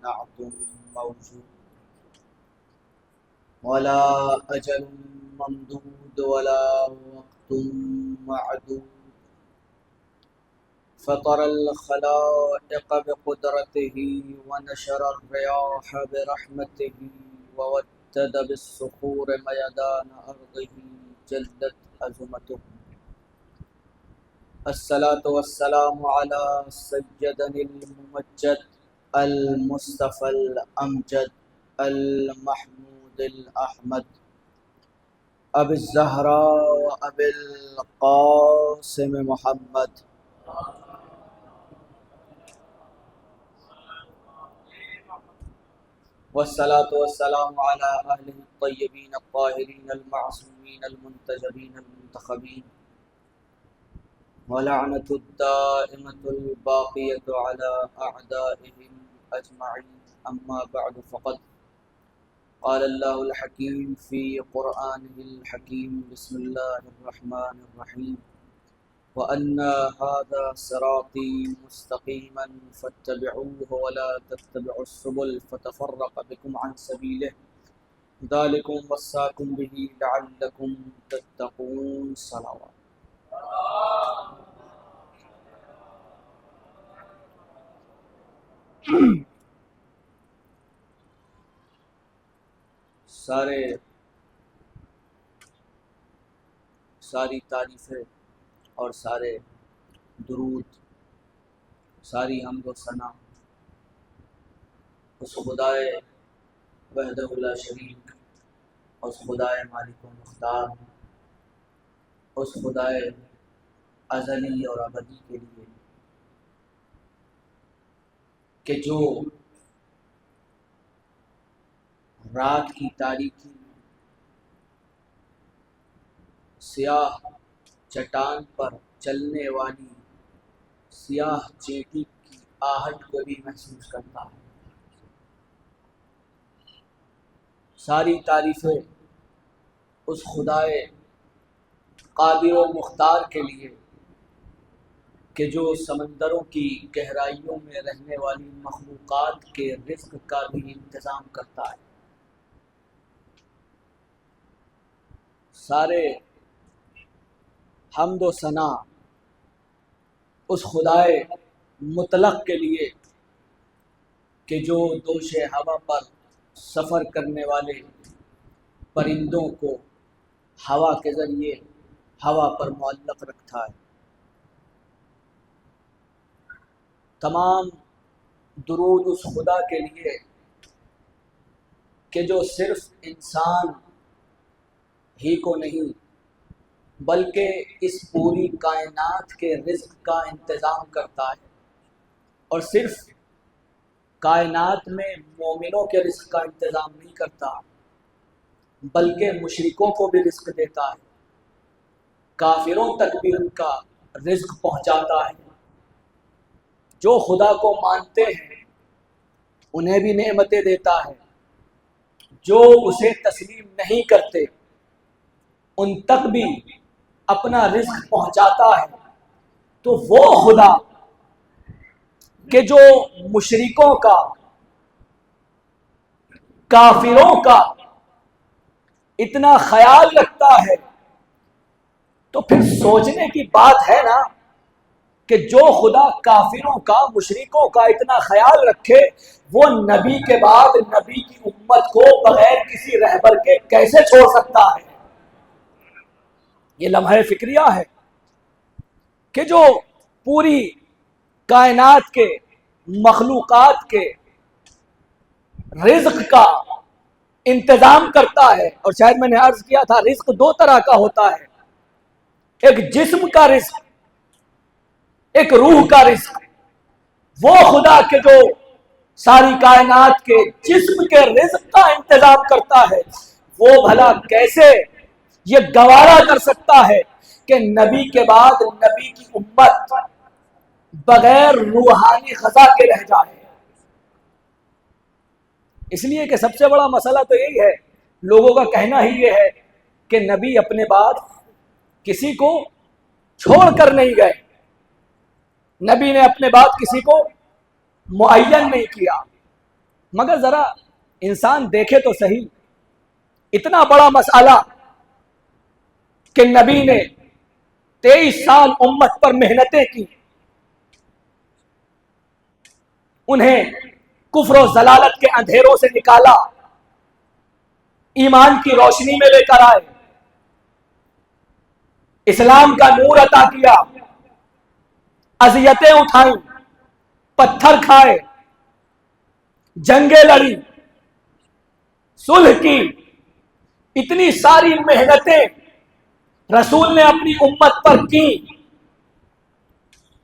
نعت موجود ولا أجل ممدود ولا وقت معدود فطر الخلائق بقدرته ونشر الرياح برحمته وودد بالصخور ميدان أرضه جلت عظمته الصلاة والسلام على سيدنا الممجد المصطفى الأمجد المحمود الأحمد أبي الزهراء أبي القاسم محمد والصلاة والسلام على أهله الطيبين الطاهرين المعصومين المنتجبين المنتخبين ولعنة الدائمة الباقية على أعدائهم أجمعين أما بعد فقد قال الله الحكيم في قرآنه الحكيم بسم الله الرحمن الرحيم وأن هذا صراطي مستقيما فاتبعوه ولا تتبعوا السبل فتفرق بكم عن سبيله ذلكم وصاكم به لعلكم تتقون صلوات ساری تعریفیں اور سارے درود، ساری حمد و ثنا اس خدائے وحدہ لا شریک، اس خدائے مالک و مختار، اس خدائے ازلی اور ابدی کے لیے کہ جو رات کی تاریکی میں سیاہ چٹان پر چلنے والی سیاہ چیٹی کی آہٹ کو بھی محسوس کرتا ہے۔ ساری تعریفیں اس خدائے قادر و مختار کے لیے کہ جو سمندروں کی گہرائیوں میں رہنے والی مخلوقات کے رزق کا بھی انتظام کرتا ہے۔ سارے حمد و ثنا اس خدائے مطلق کے لیے کہ جو دوش ہوا پر سفر کرنے والے پرندوں کو ہوا کے ذریعے ہوا پر معلق رکھتا ہے۔ تمام درود اس خدا کے لیے کہ جو صرف انسان ہی کو نہیں بلکہ اس پوری کائنات کے رزق کا انتظام کرتا ہے، اور صرف کائنات میں مومنوں کے رزق کا انتظام نہیں کرتا بلکہ مشرکوں کو بھی رزق دیتا ہے، کافروں تک بھی ان کا رزق پہنچاتا ہے۔ جو خدا کو مانتے ہیں انہیں بھی نعمتیں دیتا ہے، جو اسے تسلیم نہیں کرتے ان تک بھی اپنا رزق پہنچاتا ہے۔ تو وہ خدا کہ جو مشرکوں کا، کافروں کا اتنا خیال رکھتا ہے، تو پھر سوچنے کی بات ہے نا کہ جو خدا کافروں کا، مشرکوں کا اتنا خیال رکھے وہ نبی کے بعد نبی کی امت کو بغیر کسی رہبر کے کیسے چھوڑ سکتا ہے؟ یہ لمحہ فکریہ ہے کہ جو پوری کائنات کے مخلوقات کے رزق کا انتظام کرتا ہے۔ اور شاید میں نے عرض کیا تھا رزق دو طرح کا ہوتا ہے، ایک جسم کا رزق، ایک روح کا رزق۔ وہ خدا کے جو ساری کائنات کے جسم کے رزق کا انتظام کرتا ہے وہ بھلا کیسے یہ گوارا کر سکتا ہے کہ نبی کے بعد نبی کی امت بغیر روحانی غذا کے رہ جائے؟ اس لیے کہ سب سے بڑا مسئلہ تو یہی ہے، لوگوں کا کہنا ہی یہ ہے کہ نبی اپنے بعد کسی کو چھوڑ کر نہیں گئے، نبی نے اپنے بعد کسی کو معین نہیں کیا۔ مگر ذرا انسان دیکھے تو صحیح، اتنا بڑا مسئلہ کہ نبی نے 23 سال امت پر محنتیں کی، انہیں کفر و ضلالت کے اندھیروں سے نکالا، ایمان کی روشنی میں لے کر آئے، اسلام کا نور عطا کیا، اذیتیں اٹھائیں، پتھر کھائے، جنگیں لڑی، صلح کی، اتنی ساری محنتیں رسول نے اپنی امت پر کی،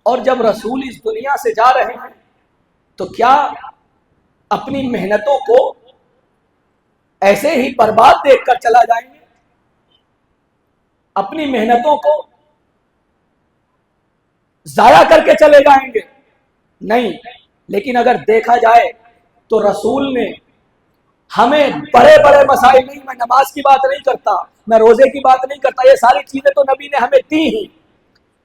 اور جب رسول اس دنیا سے جا رہے ہیں تو کیا اپنی محنتوں کو ایسے ہی برباد دیکھ کر چلا جائیں گے؟ اپنی محنتوں کو ضائع کر کے چلے جائیں گے؟ نہیں، لیکن اگر دیکھا جائے تو رسول نے ہمیں بڑے بڑے مسائل نہیں، میں نماز کی بات نہیں کرتا، میں روزے کی بات نہیں کرتا، یہ ساری چیزیں تو نبی نے ہمیں دی ہی،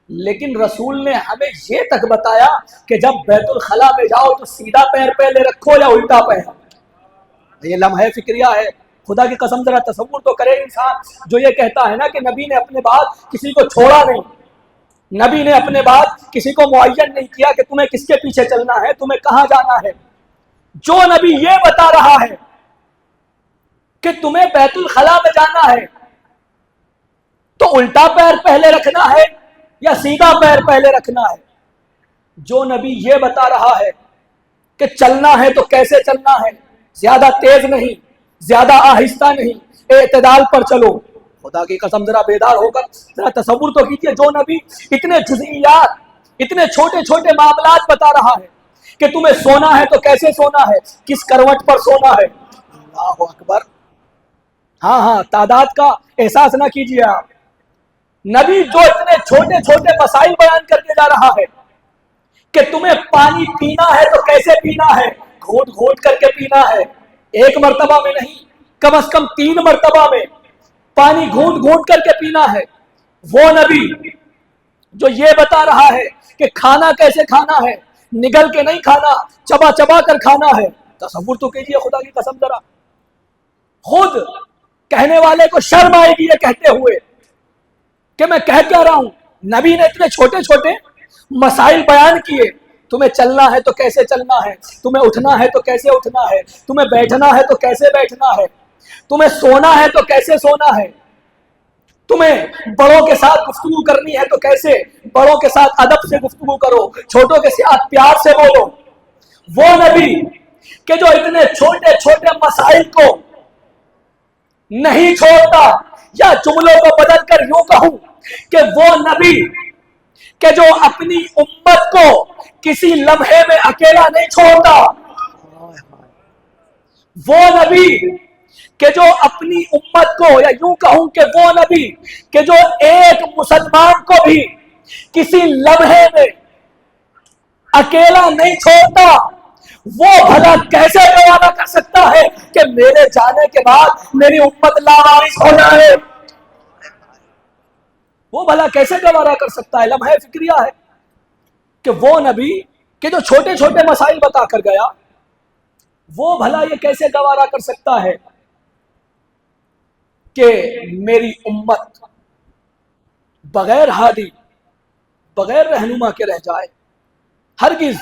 لیکن رسول نے ہمیں یہ تک بتایا کہ جب بیت الخلا میں جاؤ تو سیدھا پیر پہلے رکھو یا الٹا پیر۔ یہ لمحہ فکریہ ہے، خدا کی قسم ذرا تصور تو کرے انسان جو یہ کہتا ہے نا کہ نبی نے اپنے بعد کسی کو چھوڑا نہیں، نبی نے اپنے بعد کسی کو معین نہیں کیا کہ تمہیں کس کے پیچھے چلنا ہے، تمہیں کہاں جانا ہے۔ جو نبی یہ بتا رہا ہے کہ تمہیں بیت الخلا میں جانا ہے تو الٹا پیر پہلے رکھنا ہے یا سیدھا پیر پہلے رکھنا ہے، جو نبی یہ بتا رہا ہے کہ چلنا ہے تو کیسے چلنا ہے، زیادہ تیز نہیں، زیادہ آہستہ نہیں، اعتدال پر چلو، خدا کی قسم ذرا بیدار ہو کر ذرا تصور تو کیجیے، جو نبی اتنے جزئیات، اتنے چھوٹے چھوٹے معاملات بتا رہا ہے کہ تمہیں سونا ہے تو کیسے سونا ہے، کس کروٹ پر سونا ہے۔ اللہ اکبر، ہاں تعداد کا احساس نہ کیجیے آپ، نبی جو اتنے چھوٹے چھوٹے مسائل بیان کر کے جا رہا ہے کہ تمہیں پانی پینا ہے تو کیسے پینا ہے، گھونٹ گھونٹ کر کے پینا ہے، ایک مرتبہ میں نہیں، کم از کم 3 مرتبہ میں پانی گھونٹ گھونٹ کر کے پینا ہے۔ وہ نبی جو یہ بتا رہا ہے کہ کھانا کیسے کھانا ہے، نگل کے نہیں کھانا، چبا چبا کر کھانا ہے، تصور تو کیجیے خدا کی قسم ذرا، خود کہنے والے کو شرم آئے گی یہ کہتے ہوئے کہ میں کہہ کیا رہا ہوں۔ نبی نے اتنے چھوٹے چھوٹے مسائل بیان کیے، تمہیں چلنا ہے تو کیسے چلنا ہے، تمہیں اٹھنا ہے تو کیسے اٹھنا ہے، تمہیں بیٹھنا ہے تو کیسے بیٹھنا ہے، تمہیں سونا ہے تو کیسے سونا ہے، تمہیں بڑوں کے ساتھ گفتگو کرنی ہے تو کیسے، بڑوں کے ساتھ ادب سے گفتگو کرو، چھوٹوں کے ساتھ پیار سے بولو۔ وہ نبی کہ جو اتنے چھوٹے چھوٹے مسائل کو نہیں چھوڑتا، یا جملوں کو بدل کر یوں کہوں کہ وہ نبی کہ جو اپنی امت کو کسی لمحے میں اکیلا نہیں چھوڑتا، وہ نبی کہ جو اپنی امت کو، یا یوں کہوں کہ وہ نبی کہ جو ایک مسلمان کو بھی کسی لمحے میں اکیلا نہیں چھوڑتا، وہ بھلا کیسے گوارا کر سکتا ہے کہ میرے جانے کے بعد میری امت لاوارث ہو جائے؟ وہ بھلا کیسے گوارا کر سکتا ہے؟ لمحہ فکریہ ہے کہ وہ نبی کہ جو چھوٹے چھوٹے مسائل بتا کر گیا، وہ بھلا یہ کیسے گوارا کر سکتا ہے کہ میری امت بغیر ہادی، بغیر رہنما کے رہ جائے؟ ہرگز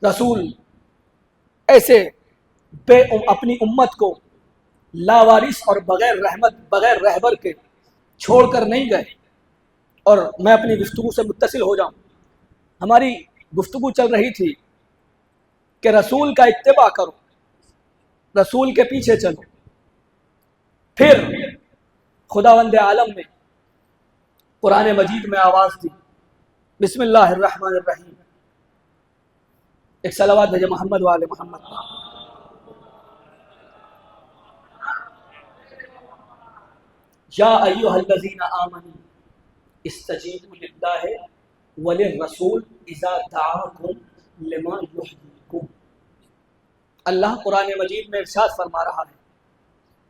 رسول ایسے اپنی امت کو لاوارث اور بغیر رحمت، بغیر رہبر کے چھوڑ کر نہیں گئے۔ اور میں اپنی گفتگو سے متصل ہو جاؤں، ہماری گفتگو چل رہی تھی کہ رسول کا اتباع کرو، رسول کے پیچھے چلو۔ پھر خداوند عالم نے قرآن مجید میں آواز دی، بسم اللہ الرحمن الرحیم، ایک صلوات بھیجے محمد والے محمد۔ یا ایھا الذین آمنوا استجیبوا للہ وللرسول اذا دعاکم لما یحییکم۔ اللہ قرآن مجید میں ارشاد فرما رہا ہے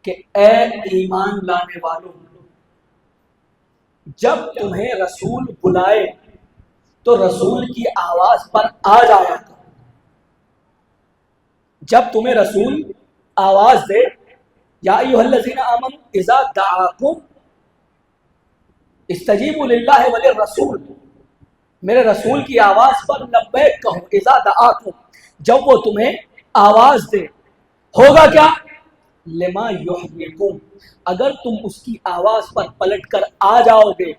کہ اے ایمان لانے والوں، جب تمہیں رسول بلائے تو رسول کی آواز پر آ جایا کرو۔ جب تمہیں رسول آواز دے، یا ایھا الذین آمنوا اذا دعاکم استجیبوا للہ وللرسول، میرے رسول کی آواز پر لبیک کہو، اذا دعاکم، جب وہ تمہیں آواز دے، ہوگا کیا؟ لما یحییکم، اگر تم اس کی آواز پر پلٹ کر آ جاؤ گے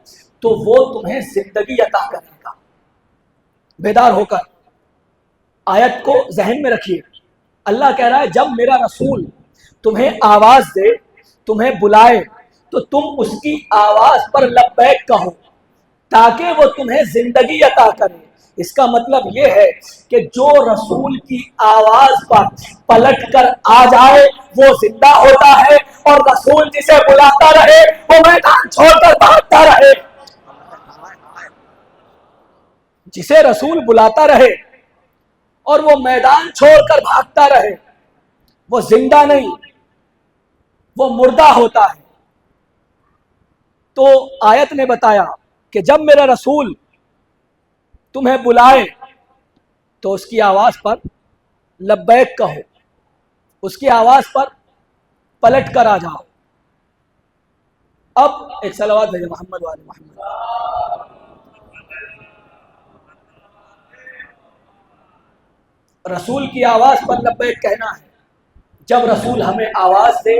تو وہ تمہیں زندگی عطا کرے گا۔ بیدار ہو کر آیت کو ذہن میں رکھیے، اللہ کہہ رہا ہے جب میرا رسول تمہیں آواز دے، تمہیں بلائے، تو تم اس کی آواز پر لبیک کہو تاکہ وہ تمہیں زندگی عطا کرے۔ اس کا مطلب یہ ہے کہ جو رسول کی آواز پر پلٹ کر آ جائے وہ زندہ ہوتا ہے، اور رسول جسے بلاتا رہے وہ میدان چھوڑ کر بھاگتا رہے۔ جسے رسول بلاتا رہے اور وہ میدان چھوڑ کر بھاگتا رہے، وہ زندہ نہیں، وہ مردہ ہوتا ہے۔ تو آیت نے بتایا کہ جب میرا رسول تمہیں بلائے تو اس کی آواز پر لبیک کہو، اس کی آواز پر پلٹ کر آ جاؤ۔ اب ایک صلوات بھیجو محمد وآل محمد۔ رسول کی آواز پر لبیک کہنا ہے، جب رسول ہمیں آواز دے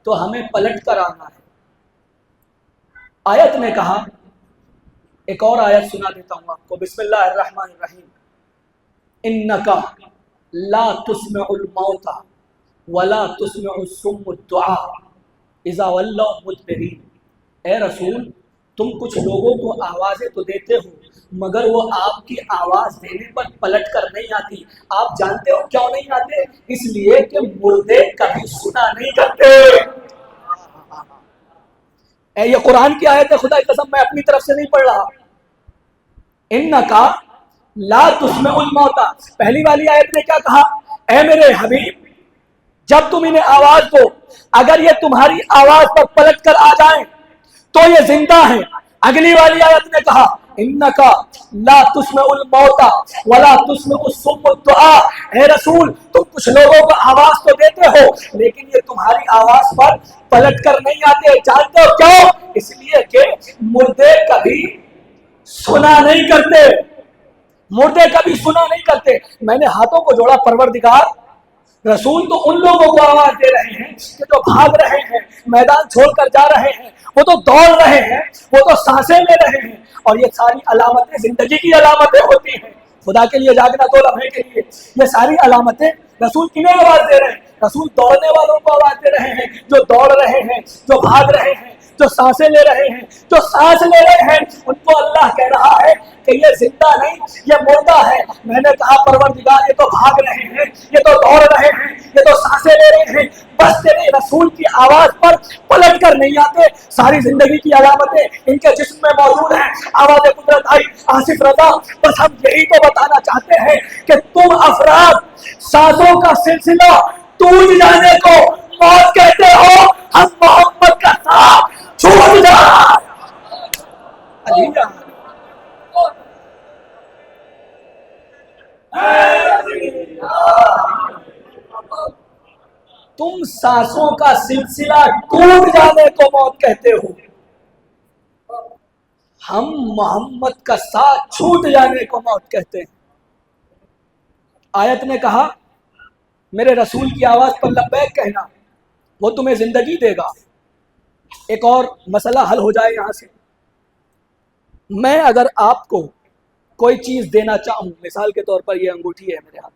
تو ہمیں پلٹ کر آنا ہے۔ آیت نے کہا، ایک اور آیت سنا دیتا ہوں آپ کو، بسم اللہ الرحمن الرحیم، انکا لا تسمع الموت ولا تسمع الصم الدعاء اذا ولوا مدبرین، اے رسول تم کچھ لوگوں کو آوازیں تو دیتے ہو مگر وہ آپ کی آواز دینے پر پلٹ کر نہیں آتی۔ آپ جانتے ہو کیوں نہیں آتے؟ اس لیے کہ مردے کبھی سنا نہیں کرتے۔ یہ قرآن کی آیت ہے، خدا کی قسم میں اپنی طرف سے نہیں پڑھ رہا۔ انکا لا تسمع الموت، پہلی والی آیت نے کیا کہا؟ اے میرے حبیب جب تم انہیں آواز دو، اگر یہ تمہاری آواز پر پلٹ کر آ جائیں تو یہ زندہ ہیں۔ اگلی والی آیت نے کہا انکا لا تسمع الموت ولا تسمع الصم الدعاء، اے رسول تم کچھ لوگوں کو آواز تو دیتے ہو لیکن یہ تمہاری آواز پر پلٹ کر نہیں آتے۔ جانتے ہو کیوں؟ اس لیے کہ مردے کبھی سنا نہیں کرتے، مردے کبھی سنا نہیں کرتے۔ میں نے ہاتھوں کو جوڑا، پروردگار رسول تو ان لوگوں کو آواز دے رہے ہیں کہ جو بھاگ رہے ہیں، میدان چھوڑ کر جا رہے ہیں، وہ تو دوڑ رہے ہیں، وہ تو سانسیں لے رہے ہیں، اور یہ ساری علامتیں زندگی کی علامتیں ہوتی ہیں۔ خدا کے لیے جاگنا 2 لمحے کے لیے، یہ ساری علامتیں رسول کنہیں آواز دے رہے ہیں؟ رسول دوڑنے والوں کو آواز دے رہے ہیں، جو دوڑ رہے ہیں، جو بھاگ رہے ہیں، جو سانسیں لے رہے ہیں، جو سانس لے رہے ہیں، ان کو اللہ کہہ رہا ہے کہ یہ زندہ نہیں، یہ مردہ ہے۔ میں نے کہا پروردگار یہ تو بھاگ رہے ہیں، یہ تو دوڑ رہے ہیں، یہ تو سانسیں لے رہے ہیں، بس تیرے رسول کی آواز پر پلٹ کر نہیں آتے۔ ساری زندگی کی علامتیں ان کے جسم میں موجود ہیں۔ آواز قدرت آئی، آصف رضا، بس ہم یہی تو بتانا چاہتے ہیں کہ تم افراد سانسوں کا سلسلہ ٹوٹ جانے کو موت کہتے ہو، ہم محمد کا ساتھ چھوٹ جا۔ تم سانسوں کا سلسلہ ٹوٹ جانے کو موت کہتے ہو، ہم محمد کا ساتھ چھوٹ جانے کو موت کہتے ہیں۔ آیت نے کہا میرے رسول کی آواز پر لبیک کہنا، وہ تمہیں زندگی دے گا۔ ایک اور مسئلہ حل ہو جائے یہاں سے۔ میں اگر آپ کو کوئی چیز دینا چاہوں، مثال کے طور پر یہ انگوٹھی ہے میرے ہاتھ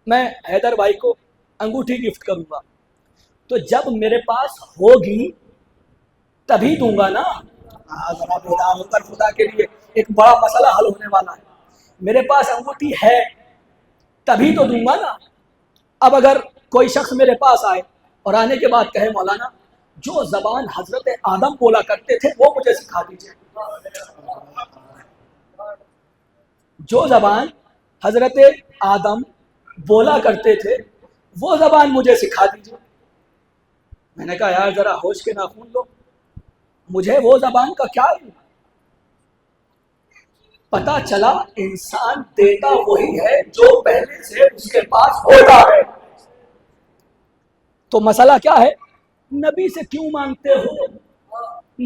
میں حیدر بھائی کو انگوٹھی گفٹ کروں گا، تو جب میرے پاس ہوگی تبھی دوں گا نا۔ ذرا بیدار ہو کر خدا کے لیے، ایک بڑا مسئلہ حل ہونے والا ہے۔ میرے پاس انگوٹھی ہے تبھی تو دوں گا نا۔ اب اگر کوئی شخص میرے پاس آئے اور آنے کے بعد کہے مولانا جو زبان حضرت آدم بولا کرتے تھے وہ مجھے سکھا دیجیے، جو زبان حضرت آدم بولا کرتے تھے وہ زبان مجھے سکھا دیجیے۔ میں نے کہا یار ذرا ہوش کے ناخن لو، مجھے وہ زبان کا کیا علم؟ پتا چلا انسان دیتا وہی ہے جو پہلے سے اس کے پاس ہوتا ہے. تو مسئلہ کیا ہے؟ نبی سے کیوں مانگتے ہو؟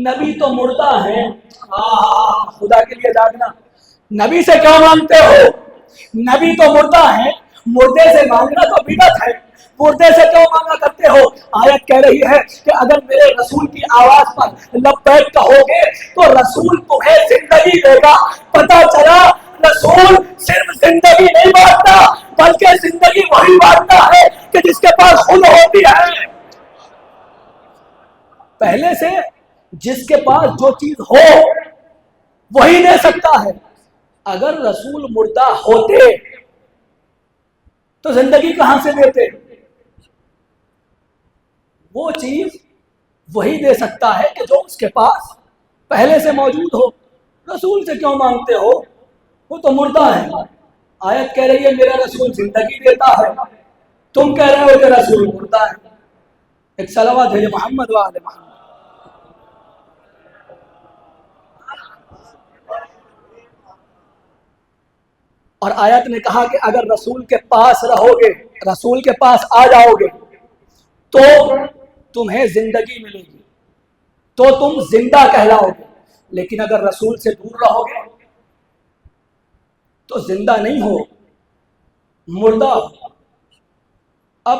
نبی تو مردہ ہے. خدا کے لیے جاگنا. نبی سے کیوں مانگتے ہو؟ نبی تو مردہ ہے. مردے سے مانگنا تو بدعت ہے. مردے سے کیوں مانگا کرتے ہو؟ آیت کہہ رہی ہے کہ اگر میرے رسول کی آواز پر لبیک کہو گے تو رسول تمہیں زندگی دے گا. پتا چلا رسول صرف زندگی نہیں بانٹتا بلکہ زندگی وہی بانٹتا ہے کہ جس کے پاس خود ہوتی ہے. پہلے سے جس کے پاس جو چیز ہو وہی دے سکتا ہے. اگر رسول مردہ ہوتے تو زندگی کہاں سے دیتے؟ وہ چیز وہی دے سکتا ہے کہ جو اس کے پاس پہلے سے موجود ہو. رسول سے کیوں مانگتے ہو؟ وہ تو مردہ ہے. آیت کہہ رہی ہے میرا رسول زندگی دیتا ہے. تم کہہ رہے ہو کہ رسول مردہ ہے. ایک صلوات ہے محمد و آل محمد. اور آیت نے کہا کہ اگر رسول کے پاس رہو گے، رسول کے پاس آ جاؤ گے تو تمہیں زندگی ملے گی، تو تم زندہ کہلاؤ گے. لیکن اگر رسول سے دور رہو گے تو زندہ نہیں ہو، مردہ ہو. اب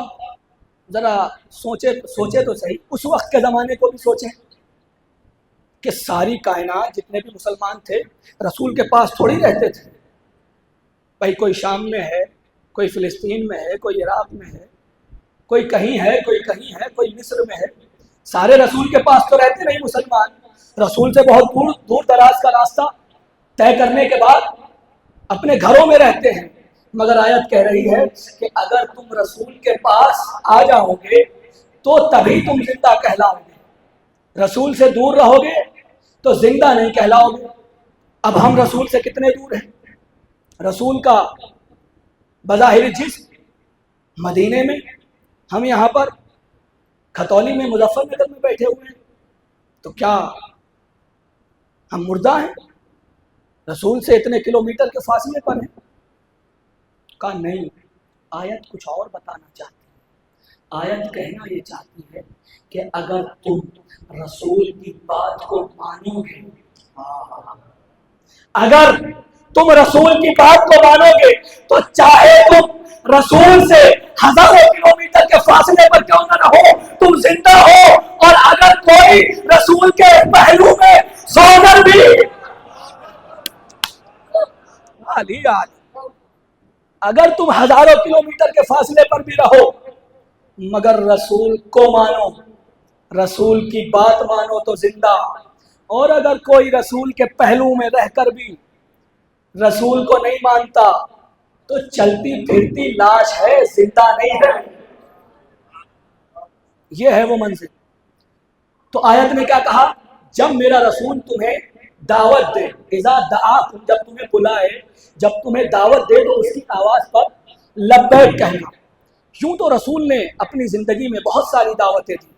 ذرا سوچے تو صحیح، اس وقت کے زمانے کو بھی سوچیں کہ ساری کائنات جتنے بھی مسلمان تھے رسول کے پاس تھوڑی رہتے تھے. بھائی کوئی شام میں ہے، کوئی فلسطین میں ہے، کوئی عراق میں ہے، کوئی کہیں ہے، کوئی کہیں ہے، کوئی مصر میں ہے. سارے رسول کے پاس تو رہتے نہیں مسلمان. رسول سے بہت دور دراز کا راستہ طے کرنے کے بعد اپنے گھروں میں رہتے ہیں. مگر آیت کہہ رہی ہے کہ اگر تم رسول کے پاس آ جاؤ گے تو تبھی تم زندہ کہلاؤ گے. رسول سے دور رہو گے تو زندہ نہیں کہلاؤ گے. اب ہم رسول سے کتنے دور ہیں؟ رسول کا بظاہر جسم مدینے میں، ہم یہاں پر کھتولی میں مظفر نگر میں بیٹھے ہوئے ہیں. تو کیا ہم مردہ ہیں؟ رسول سے اتنے کلومیٹر کے فاصلے پر ہیں؟ کہا نہیں. آیت کچھ اور بتانا چاہتی ہے. آیت کہنا یہ چاہتی ہے کہ اگر تم رسول کی بات کو مانو گے، اگر تم رسول کی بات کو مانو گے تو چاہے تم رسول سے ہزاروں کلومیٹر کے فاصلے پر کیوں نہ رہو تم زندہ ہو. اور اگر کوئی رسول کے پہلو میں سوگر بھی اگر تم ہزاروں کلومیٹر کے فاصلے پر بھی رہو مگر رسول کو مانو، رسول کی بات مانو تو زندہ. اور اگر کوئی رسول کے پہلو میں رہ کر بھی رسول کو نہیں مانتا تو چلتی پھرتی لاش ہے، زندہ نہیں ہے. یہ ہے وہ منزل. تو آیت نے کیا کہا؟ جب میرا رسول تمہیں دعوت دے، اذا دعاکم، جب تمہیں بلائے، جب تمہیں دعوت دے تو اس کی آواز پر لبیک کہنا. یوں تو رسول نے اپنی زندگی میں بہت ساری دعوتیں دی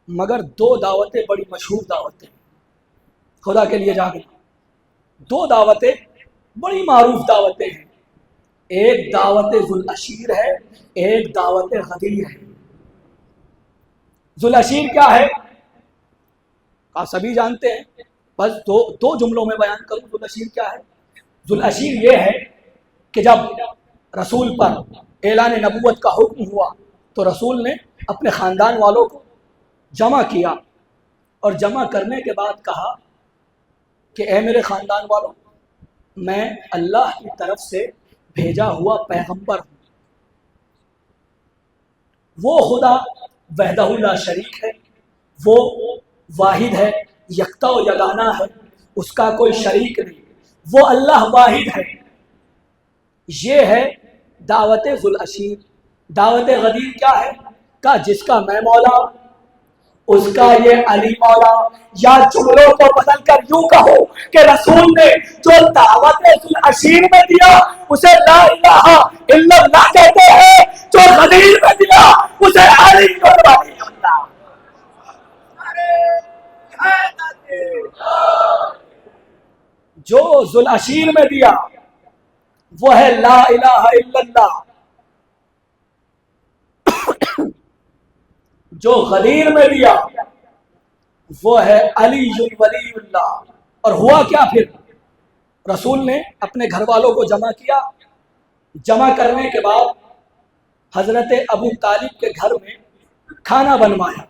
مگر دو دعوتیں بڑی مشہور دعوتیں، خدا کے لیے جاگنا. دو دعوتیں بڑی معروف دعوتیں ہیں. ایک دعوت ذوالعشیر ہے، ایک دعوت غدیر ہے. ذوالعشیر کیا ہے؟ آپ سبھی جانتے ہیں، بس دو جملوں میں بیان کروں ذوالعشیر کیا ہے. ذوالعشیر یہ ہے کہ جب رسول پر اعلان نبوت کا حکم ہوا تو رسول نے اپنے خاندان والوں کو جمع کیا اور جمع کرنے کے بعد کہا کہ اے میرے خاندان والوں، میں اللہ کی طرف سے بھیجا ہوا پیغمبر ہوں. وہ خدا وحدہ لا شریک ہے، وہ واحد ہے، یکتا و یگانہ ہے، اس کا کوئی شریک نہیں، وہ اللہ واحد ہے. یہ ہے دعوت ذوالعشیر. دعوت غدیر کیا ہے؟ کہ جس کا میں مولا اس کا یہ علی مولا. یا جملوں کو بدل کر یوں کہو کہ رسول نے جو دعوت ذوالعشیر میں دیا اسے لا الہ الا اللہ کہتے ہیں، جو غدیر میں دیا اسے علی ولی اللہ. جو ذوالعشیر میں دیا وہ ہے لا الہ الا اللہ، جو غدیر میں دیا وہ ہے علی ولی اللہ۔ اور ہوا کیا پھر؟ رسول نے اپنے گھر والوں کو جمع کیا، جمع کرنے کے بعد حضرت ابو طالب کے گھر میں کھانا بنوایا۔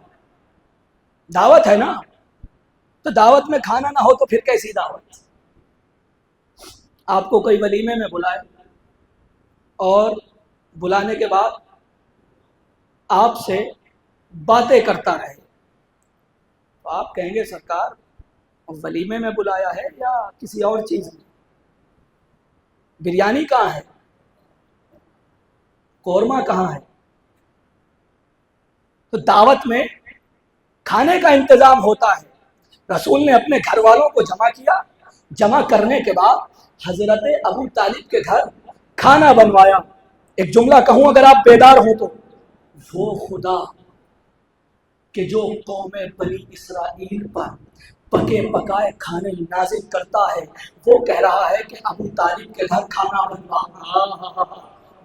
دعوت ہے نا، تو دعوت میں کھانا نہ ہو تو پھر کیسی دعوت؟ آپ کو کوئی ولیمے میں بلائے اور بلانے کے بعد آپ سے باتیں کرتا رہے تو آپ کہیں گے سرکار ولیمے میں بلایا ہے یا کسی اور چیز میں؟ بریانی کہاں ہے؟ قورمہ کہاں ہے؟ تو دعوت میں کھانے کا انتظام ہوتا ہے۔ رسول نے اپنے گھر والوں کو جمع کیا، جمع کرنے کے بعد حضرت ابو طالب کے گھر کھانا بنوایا۔ ایک جملہ کہوں اگر آپ بیدار ہوں تو، وہ خدا کہ جو قوم بنی اسرائیل پر پکے پکائے کھانے نازل کرتا ہے، وہ کہہ رہا ہے کہ ابو طالب کے گھر کھانا بنوا۔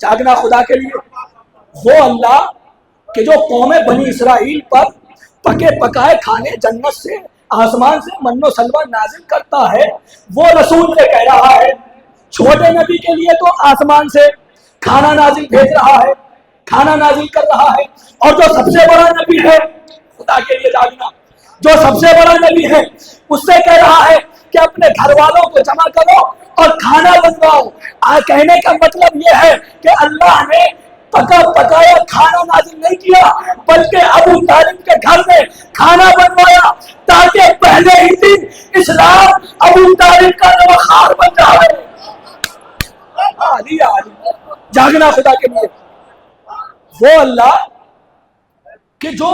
جاگنا خدا کے لیے۔ وہ اللہ کہ جو قوم بنی اسرائیل پر پکے پکائے کھانے جنت سے آسمان سے من و سلوہ نازل کرتا ہے، وہ رسول سے کہہ رہا ہے چھوٹے نبی کے لیے تو آسمان سے کھانا نازل بھیج رہا ہے، کھانا نازل کر رہا ہے، اور جو سب سے بڑا نبی ہے، خدا کے لیے جاگنا، جو سب سے بڑا نبی ہے اس سے کہہ رہا ہے کہ اپنے گھر والوں کو جمع کرو اور کھانا بنواؤ۔ کہنے کا مطلب یہ ہے کہ اللہ نے پکا پکایا کھانا نازل نہیں کیا، بلکہ ابو طالب کے گھر میں کھانا بنوایا تاکہ پہلے ہی دن اسلام ابو طالب کا نوخار بن جائے۔ جاگنا خدا کے لیے۔ وہ اللہ کہ جو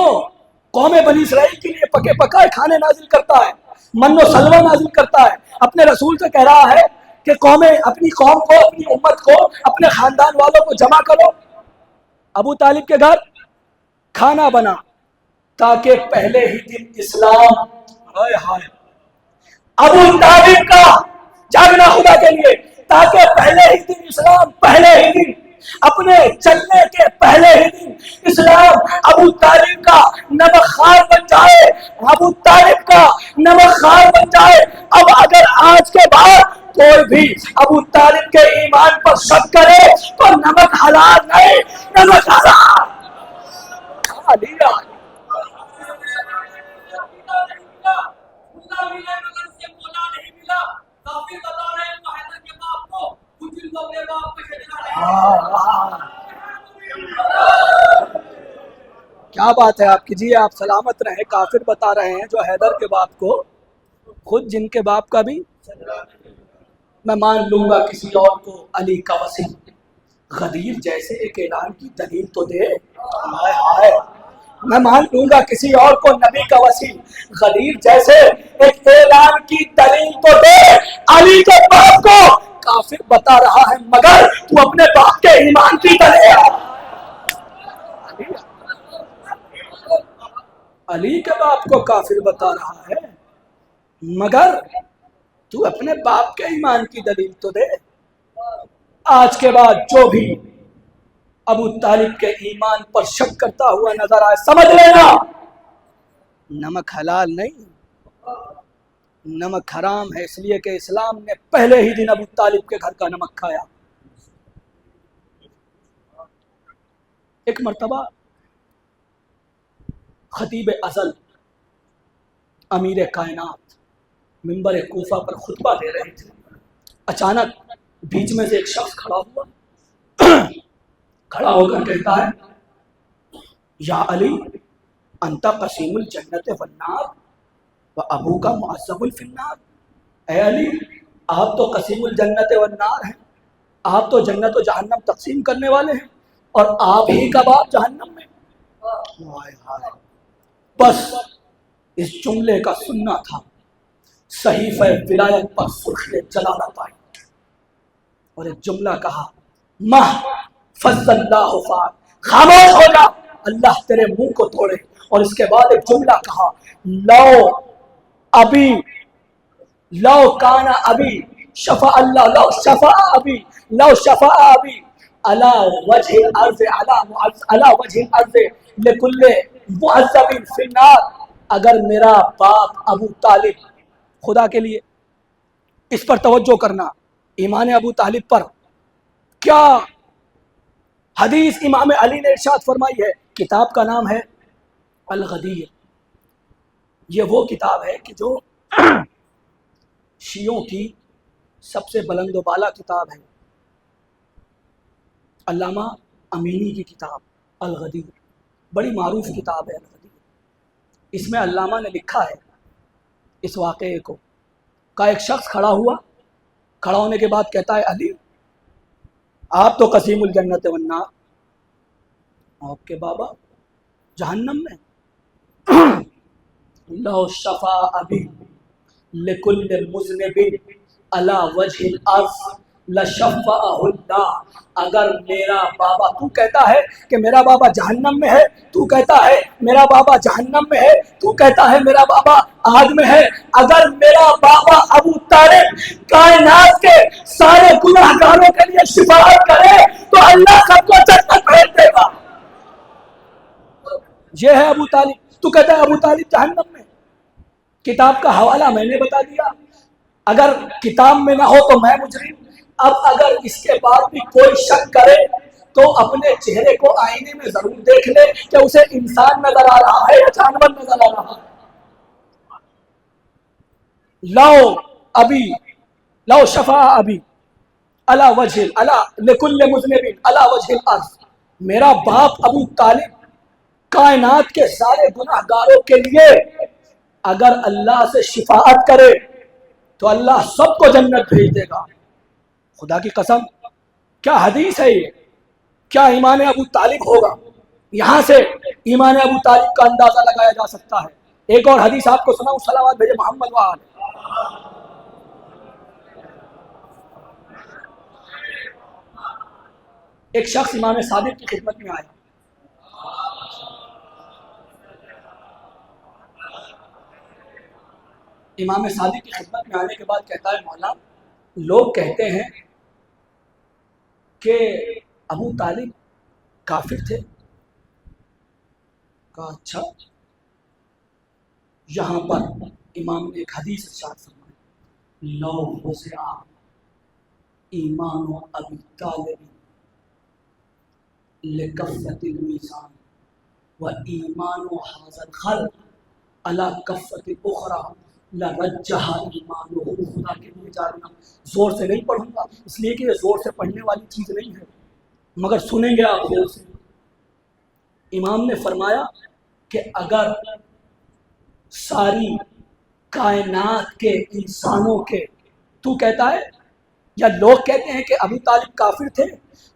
قوم بنی اسرائیل کے لیے پکے پکائے کھانے نازل کرتا ہے، من و سلوہ نازل کرتا ہے، اپنے رسول سے کہہ رہا ہے کہ اپنی قوم کو، اپنی امت کو، اپنے خاندان والوں کو جمع کرو۔ ابو طالب کے گھر کھانا بنا تاکہ پہلے ہی دن اسلام، ہائے ہائے، ابو طالب کا، جاگنا خدا کے لیے، تاکہ پہلے ہی دن اسلام، پہلے ہی دن اپنے چلنے کے پہلے ہی دن اسلام ابو طالب کا نمک خوار بن جائے، ابو طالب کا نمک خوار بن جائے۔ اب اگر آج کے بعد کوئی بھی ابو طالب کے ایمان پر شک کرے تو نمک حلال نہیں، نمک حرام۔ کیا بات ہے آپ کی جی، آپ سلامت رہیں۔ کافر بتا رہے ہیں جو حیدر کے باپ کو، خود جن کے باپ کا بھی میں مان لوں گا کسی اور کو علی کا وسیع، غدیر جیسے ایک اعلان کی دلیل تو دے۔ ہائے ہائے، میں مان لوں گا کسی اور کو نبی کا وسیع، غدیر جیسے ایک اعلان کی دلیل تو دے۔ علی کے باپ کو کافر بتا رہا ہے مگر تو اپنے باپ کے ایمان کی دلیل۔ علی کے باپ کو کافر بتا رہا ہے مگر تو اپنے باپ کے ایمان کی دلیل تو دے۔ آج کے بعد جو بھی ابو طالب کے ایمان پر شک کرتا ہوا نظر آئے، سمجھ لینا نمک حلال نہیں، نمک حرام ہے، اس لیے کہ اسلام نے پہلے ہی دن ابو طالب کے گھر کا نمک کھایا۔ ایک مرتبہ خطیب ازل امیر کائنات منبر کوفہ پر خطبہ دے رہے تھے، اچانک بیچ میں سے ایک شخص کھڑا ہوا، کھڑا ہو کر کہتا ہے یا علی انت قسیم الجنت والنار و ابو کا معذب فی النار۔ اے علی آپ تو قسیم الجنت والنار ہیں، آپ تو جنت و جہنم تقسیم کرنے والے ہیں، اور آپ ہی کا باپ جہنم میں۔ بس اس جملے کا سننا تھا، صحیفہ ولایت پر سرخی جلالت آئی اور ایک جملہ کہا مہ فضل اللہ فاق، خاموش ہو جا، اللہ تیرے منہ کو توڑے۔ اور اس کے بعد ایک جملہ کہا لو کانا ابی شفع اللہ لو شفع ابی لو شفع ابی علی وجہ الارض علی وجہ الارض لکل معذب فی النار. اگر میرا باپ ابو طالب، خدا کے لیے اس پر توجہ کرنا، ایمان ابو طالب پر کیا حدیث امام علی نے ارشاد فرمائی ہے. کتاب کا نام ہے الغدیر. یہ وہ کتاب ہے کہ جو شیعوں کی سب سے بلند و بالا کتاب ہے، علامہ امینی کی کتاب الغدیر، بڑی معروف کتاب ہے الغدیر. اس میں علامہ نے لکھا ہے اس واقعے کو. کا ایک شخص کھڑا ہوا، کھڑا ہونے کے بعد کہتا ہے علی آپ تو قسیم الجنت والنار، آپ کے بابا جہنم میں. لو شفا ابی لکل مذنب علی وجہ الارض لشفعہ اللہ. اگر میرا بابا، تو کہتا ہے کہ میرا بابا جہنم میں ہے، تو کہتا ہے میرا بابا جہنم میں ہے، تو کہتا ہے میرا بابا آگ میں ہے. اگر میرا بابا ابو طالب کائنات کے سارے گناہ گاروں کے لیے شفاعت کرے تو اللہ سب کو جنت بھیج دے گا. یہ ہے ابو طالب. تو کہتا ہے ابو طالب جہنم میں. کتاب کا حوالہ میں نے بتا دیا. اگر کتاب میں نہ ہو تو میں مجرم. اب اگر اس کے بعد بھی کوئی شک کرے تو اپنے چہرے کو آئینے میں ضرور دیکھ لے کہ اسے انسان نظر آ رہا ہے یا جانور نظر آ رہا ہے. لو ابی لو شفا ابی علی وجہ لکل مذنب علی وجہ الارض. میرا باپ ابو طالب کائنات کے سارے گناہ گاروں کے لیے اگر اللہ سے شفاعت کرے تو اللہ سب کو جنت بھیج دے گا. خدا کی قسم کیا حدیث ہے یہ. کیا ایمان ابو طالب ہوگا؟ یہاں سے ایمان ابو طالب کا اندازہ لگایا جا سکتا ہے. ایک اور حدیث آپ کو سناؤں، صلوات بھیجے محمد وآل. ایک شخص امام صادق کی خدمت میں آیا. امام صادق کی خدمت میں آنے کے بعد کہتا ہے مولا لوگ کہتے ہیں کہ ابو طالب کافر تھے. کہا اچھا. یہاں پر امام نے ایک حدیث ارشاد فرمائی لو وسع ایمان ابی طالب لکفت المیزان و ایمان هذا الخلق علی کفت اخرى لرجح ایمانہ. خدا کے لیے جاننا زور سے نہیں پڑھوں گا اس لیے کہ یہ زور سے پڑھنے والی چیز نہیں ہے، مگر سنیں گے آپ زور سے. امام نے فرمایا کہ اگر ساری کائنات کے انسانوں کے، تو کہتا ہے یا لوگ کہتے ہیں کہ ابو طالب کافر تھے،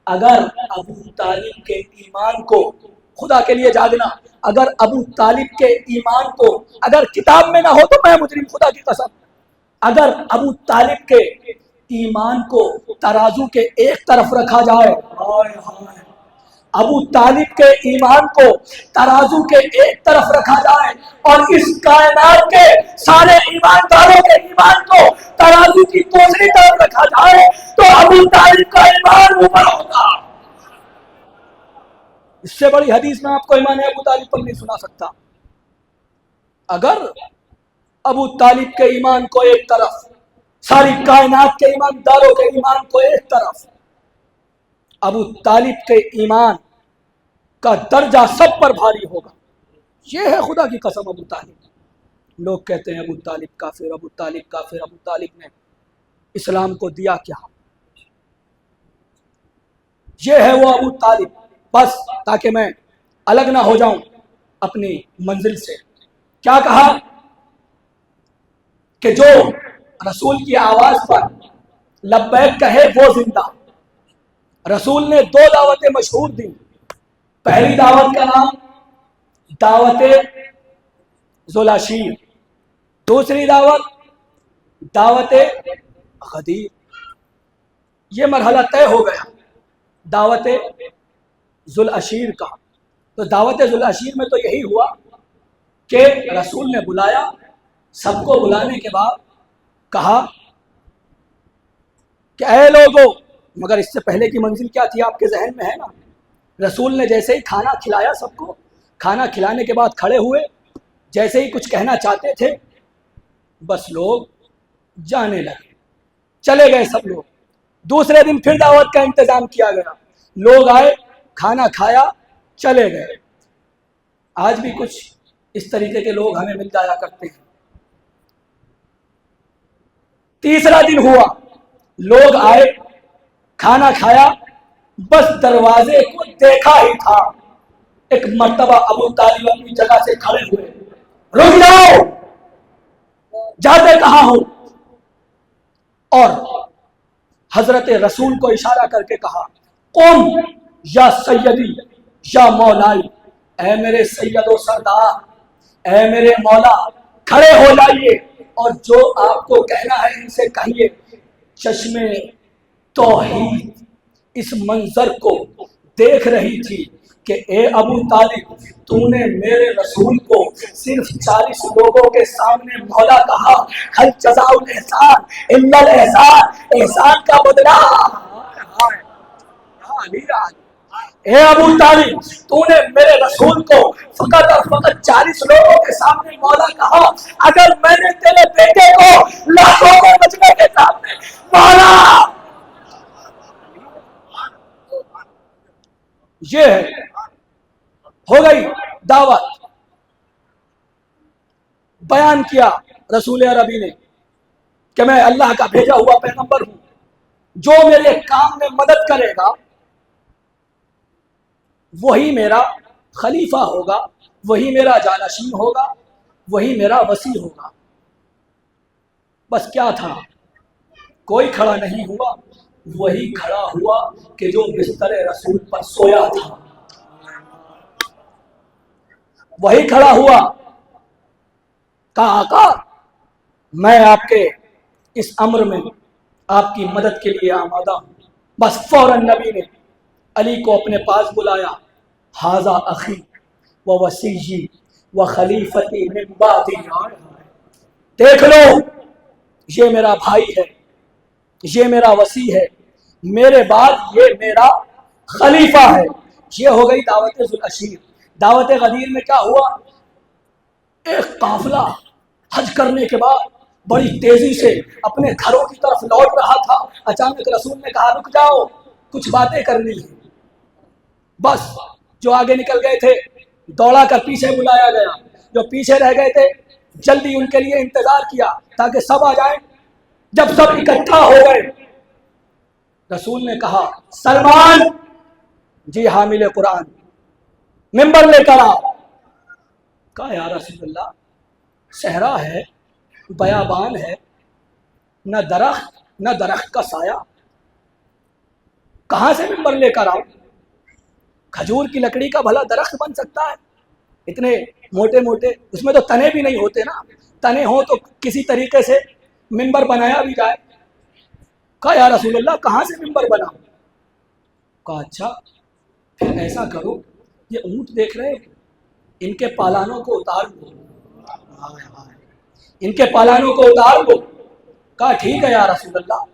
اگر ابو طالب کے ایمان کو، خدا کے لیے جاگنا، اگر ابو طالب کے ایمان کو اگر کتاب میں نہ ہو تو میں مجرم، خدا کی قسم. اگر ابو طالب کے ایمان کو ترازو کے ایک طرف رکھا جائے، ابو طالب کے ایمان کو ترازو کے ایک طرف رکھا جائے اور اس کائنات کے سارے ایمانداروں کے ایمان کو ترازو کی دوسری طرف رکھا جائے تو ابو طالب کا ایمان اوپر ہوگا. اس سے بڑی حدیث میں آپ کو ایمان ابو طالب پر نہیں سنا سکتا. اگر ابو طالب کے ایمان کو ایک طرف، ساری کائنات کے ایمانداروں کے ایمان کو ایک طرف، ابو طالب کے ایمان کا درجہ سب پر بھاری ہوگا. یہ ہے خدا کی قسم ابو طالب. لوگ کہتے ہیں ابو طالب کافر، ابو طالب کافر. ابو طالب نے اسلام کو دیا کیا؟ یہ ہے وہ ابو طالب. بس تاکہ میں الگ نہ ہو جاؤں اپنی منزل سے، کیا کہا کہ جو رسول کی آواز پر لبیک کہے وہ زندہ. رسول نے 2 دعوتیں مشہور دی. پہلی دعوت کا نام دعوت ذوالعشیر، دوسری دعوت دعوت غدیر. یہ مرحلہ طے ہو گیا دعوت ذوالعشیر کا. تو دعوت ذوالعشیر میں تو یہی ہوا کہ رسول نے بلایا، سب کو بلانے کے بعد کہا کہ اے لوگو، مگر اس سے پہلے کی منزل کیا تھی آپ کے ذہن میں ہے نا؟ رسول نے جیسے ہی کھانا کھلایا سب کو، کھانا کھلانے کے بعد کھڑے ہوئے، جیسے ہی کچھ کہنا چاہتے تھے بس لوگ جانے لگے، چلے گئے سب لوگ۔ دوسرے دن پھر دعوت کا انتظام کیا گیا، لوگ آئے، کھانا کھایا، چلے گئے۔ آج بھی کچھ اس طریقے کے لوگ ہمیں مل جایا کرتے ہیں۔ تیسرا دن ہوا، لوگ آئے، کھانا کھایا، بس دروازے کو دیکھا ہی تھا، ایک مرتبہ ابو طالب اپنی جگہ سے کھڑے ہوئے، رک جاؤ، جاتے کہاں ہو؟ اور حضرت رسول کو اشارہ کر کے کہا، قم یا سیدی یا مولائی، اے میرے سید و سردار، اے میرے مولا، کھڑے ہو جائیے اور جو آپ کو کہنا ہے ان سے کہیے۔ چشمے توحید اس منظر کو دیکھ رہی تھی کہ اے ابو طالب، تو نے میرے رسول کو صرف 40 لوگوں کے سامنے مولا کہا، ہل جزاء الاحسان الا الاحسان، احسان کا بدلہ۔ اے ابو طالب، تو نے میرے رسول کو فقط اور فقط 40 لوگوں کے سامنے مولا کہا، اگر میں نے تیرے بیٹے کو لاکھوں کو بچنے کے سامنے مولا، یہ ہے۔ ہو گئی دعوت، بیان کیا رسول عربی نے کہ میں اللہ کا بھیجا ہوا پیغمبر ہوں، جو میرے کام میں مدد کرے گا وہی میرا خلیفہ ہوگا، وہی میرا جانشین ہوگا، وہی میرا وصی ہوگا۔ بس کیا تھا، کوئی کھڑا نہیں ہوا، وہی کھڑا ہوا کہ جو بستر رسول پر سویا تھا، وہی کھڑا ہوا، کہا آقا میں آپ کے اس امر میں آپ کی مدد کے لیے آمادہ ہوں۔ بس فوراً نبی نے علی کو اپنے پاس بلایا، ھذا اخی و وصیی و خلیفتی من بعدی، دیکھ لو یہ میرا بھائی ہے، یہ میرا وصی ہے، میرے بعد یہ میرا خلیفہ ہے۔ یہ ہو گئی دعوت ذوالعشیر۔ دعوت غدیر میں کیا ہوا، ایک قافلہ حج کرنے کے بعد بڑی تیزی سے اپنے گھروں کی طرف لوٹ رہا تھا، اچانک رسول نے کہا رک جاؤ، کچھ باتیں کرنی ہیں۔ بس جو آگے نکل گئے تھے دوڑا کر پیچھے بلایا گیا، جو پیچھے رہ گئے تھے جلدی ان کے لیے انتظار کیا تاکہ سب آ جائیں۔ جب سب اکٹھا ہو گئے رسول نے کہا سلمان، جی حامل قرآن، ممبر لے کر آ۔ کہا یا رسول اللہ، صحرا ہے، بیابان ہے، نہ درخت کا سایہ، کہاں سے ممبر لے کر آؤ؟ کھجور کی لکڑی کا بھلا درخت بن سکتا ہے؟ اتنے موٹے موٹے، اس میں تو تنے بھی نہیں ہوتے نا، تنے ہوں تو کسی طریقے سے ممبر بنایا بھی جائے۔ کہا یا رسول اللہ کہاں سے ممبر بناؤں؟ کہا اچھا پھر ایسا کرو، یہ اونٹ دیکھ رہے ان کے پالانوں کو اتار دو، ان کے پالانوں کو اتار دو۔ کہا ٹھیک ہے یا رسول اللہ۔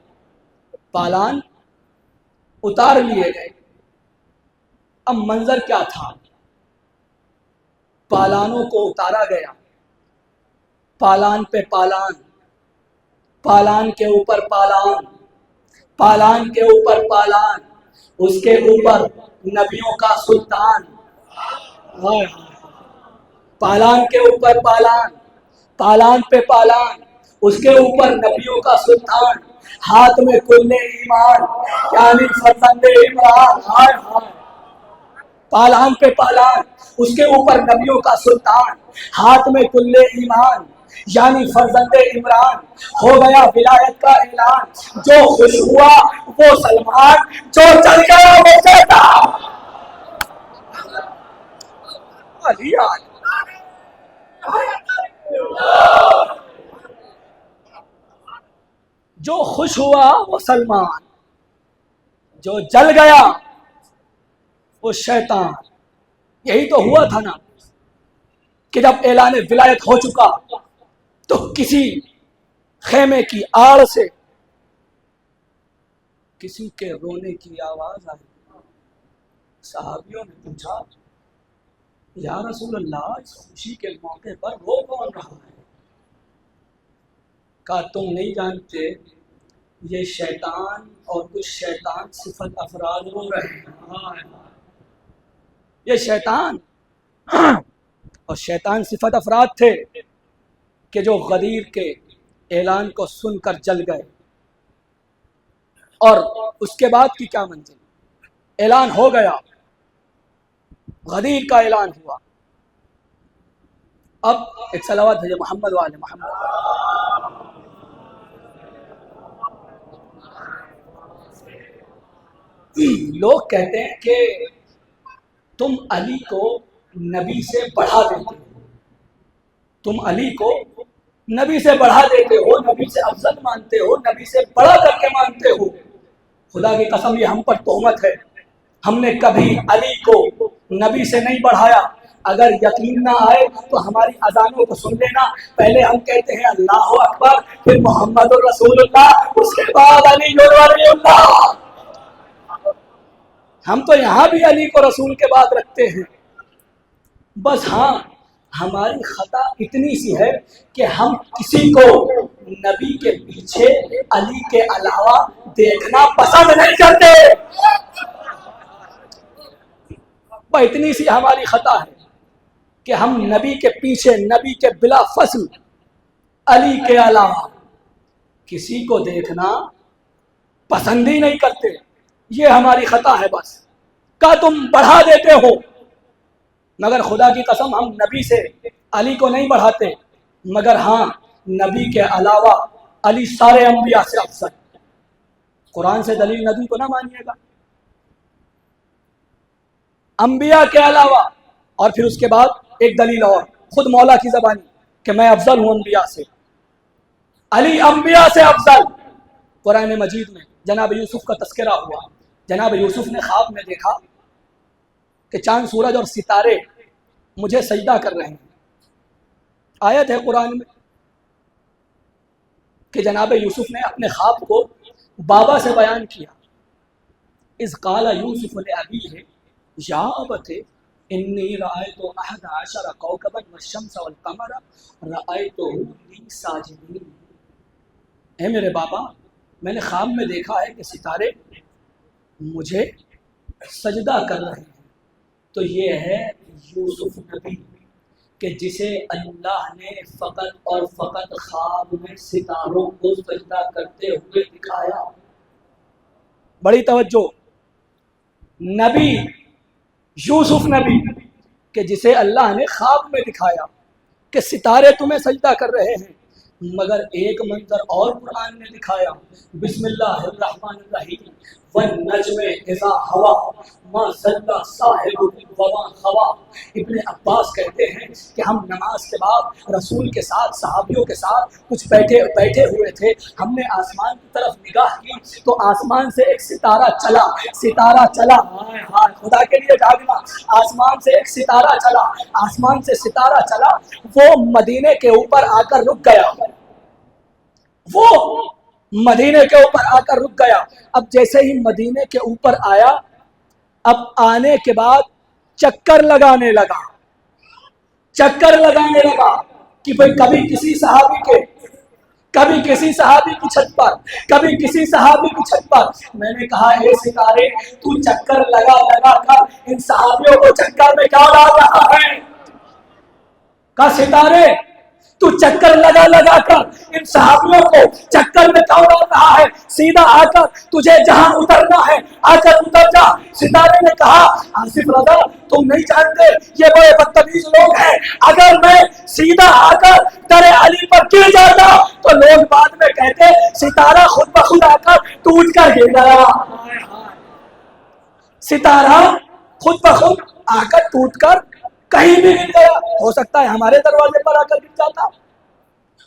پالان اتار لیے گئے۔ اب منظر کیا تھا، پالانوں کو اتارا گیا، پالان پہ پالان، پالان کے اوپر پالان، پالان کے اوپر پالان، اس کے اوپر نبیوں کا سلطان، پالان کے اوپر پالان، پالان پہ پالان، اس کے اوپر نبیوں کا سلطان، ہاتھ میں کلے ایمان یعنی فرزند عمران، ہائے ہائے، پالان پہ پالان، اس کے اوپر نبیوں کا سلطان، ہاتھ میں کلے ایمان یعنی فرزند عمران، ہو گیا ولایت کا اعلان، جو خوش ہوا وہ سلمان، جو چل گیا وہ شیطان۔ علی آل جو خوش ہوا وہ سلمان، جو جل گیا وہ شیطان۔ یہی تو ہوا تھا نا کہ جب اعلان ولایت ہو چکا تو کسی خیمے کی آڑ سے کسی کے رونے کی آواز آئی. صحابیوں نے پوچھا یا رسول اللہ اس خوشی کے موقع پر رو کون رہا ہے؟ کہا تم نہیں جانتے یہ شیطان اور کچھ شیطان صفت افراد رو رہے ہیں. یہ شیطان اور شیطان صفت افراد تھے کہ جو غدیر کے اعلان کو سن کر جل گئے. اور اس کے بعد کی کیا منزل؟ اعلان ہو گیا، غدیر کا اعلان ہوا. اب ایک صلوات بھیجے محمد والے محمد. لوگ کہتے ہیں کہ تم علی کو نبی سے بڑھا دیتے ہو، تم علی کو نبی سے بڑھا دیتے ہو، نبی سے افضل مانتے ہو، نبی سے بڑا کر کے مانتے ہو. خدا کی قسم یہ ہم پر تہمت ہے. ہم نے کبھی علی کو نبی سے نہیں بڑھایا. اگر یقین نہ آئے تو ہماری اذانوں کو سن لینا. پہلے ہم کہتے ہیں اللہ اکبر، پھر محمد الرسول اللہ، اس کے بعد علی ولی اللہ. ہم تو یہاں بھی علی کو رسول کے بعد رکھتے ہیں. بس ہاں ہماری خطا اتنی سی ہے کہ ہم کسی کو نبی کے پیچھے علی کے علاوہ دیکھنا پسند نہیں کرتے. اتنی سی ہماری خطا ہے کہ ہم نبی کے پیچھے، نبی کے بلا فصل علی کے علاوہ کسی کو دیکھنا پسند ہی نہیں کرتے. یہ ہماری خطا ہے. بس کا تم بڑھا دیتے ہو، مگر خدا کی قسم ہم نبی سے علی کو نہیں بڑھاتے. مگر ہاں نبی کے علاوہ علی سارے انبیاء سے افضل. قرآن سے دلیل نبی کو نہ مانیے گا، انبیاء کے علاوہ. اور پھر اس کے بعد ایک دلیل اور خود مولا کی زبانی کہ میں افضل ہوں انبیاء سے. علی انبیاء سے افضل. قرآن مجید میں جناب یوسف کا تذکرہ ہوا. جناب یوسف نے خواب میں دیکھا کہ چاند، سورج اور ستارے مجھے سجدہ کر رہے ہیں. آیت ہے قرآن میں کہ جناب یوسف نے اپنے خواب کو بابا سے بیان کیا. اذ قال یوسف لأبیہ یا ابت انی رأیت احد عشر کوکبا والشمس والقمر رأیتهم لی ساجدین. اے میرے بابا، میں نے خواب میں دیکھا ہے کہ ستارے مجھے سجدہ کر رہے ہیں. تو یہ ہے یوسف نبی کہ جسے اللہ نے فقط اور فقط خواب میں ستاروں کو سجدہ کرتے ہوئے دکھایا. بڑی توجہ، نبی یوسف نبی کہ جسے اللہ نے خواب میں دکھایا کہ ستارے تمہیں سجدہ کر رہے ہیں. مگر ایک منظر اور قرآن نے دکھایا. بسم اللہ الرحمن الرحیم والنجم اذا ہوا ما ضل صاحبکم وما غوی. ابن عباس کہتے ہیں کہ ہم نماز کے بعد رسول کے ساتھ، صحابیوں کے ساتھ کچھ بیٹھے ہوئے تھے. ہم نے آسمان کی طرف نگاہ کی تو آسمان سے ایک ستارہ چلا. خدا کے لیے جاگنا. آسمان سے ایک ستارہ چلا، آسمان سے ستارہ چلا، وہ مدینے کے اوپر آ کر رک گیا. وہ مدینے کے اوپر آ کر رک گیا. اب جیسے ہی مدینے کے اوپر آیا، اب آنے کے بعد چکر لگانے لگا کہ بھئی کبھی کسی صحابی کے، کبھی کسی صحابی کی چھت پر، کبھی کسی صحابی کی چھت پر. میں نے کہا اے ستارے، تو چکر لگا کر ان صحابیوں کو چکر میں کیا ڈال رہا ہے؟ کہا ستارے تو چکر لگا کر ان صحابیوں کو چکر میں کیوں ڈال رہا ہے؟ سیدھا آ کر تجھے جہاں اترنا ہے آ کر اتر جا. ستارے نے کہا آصف رضا تم نہیں جانتے یہ بڑے بدتمیز لوگ ہیں. اگر میں سیدھا آ کر در علی پر گر جاتا تو لوگ بعد میں کہتے ستارہ خود بخود آ کر ٹوٹ کر گر گیا. ستارہ خود بخود آ کر ٹوٹ کر کہیں بھی گر گیا. ہو سکتا ہے ہمارے دروازے پر آ کر گر جاتا،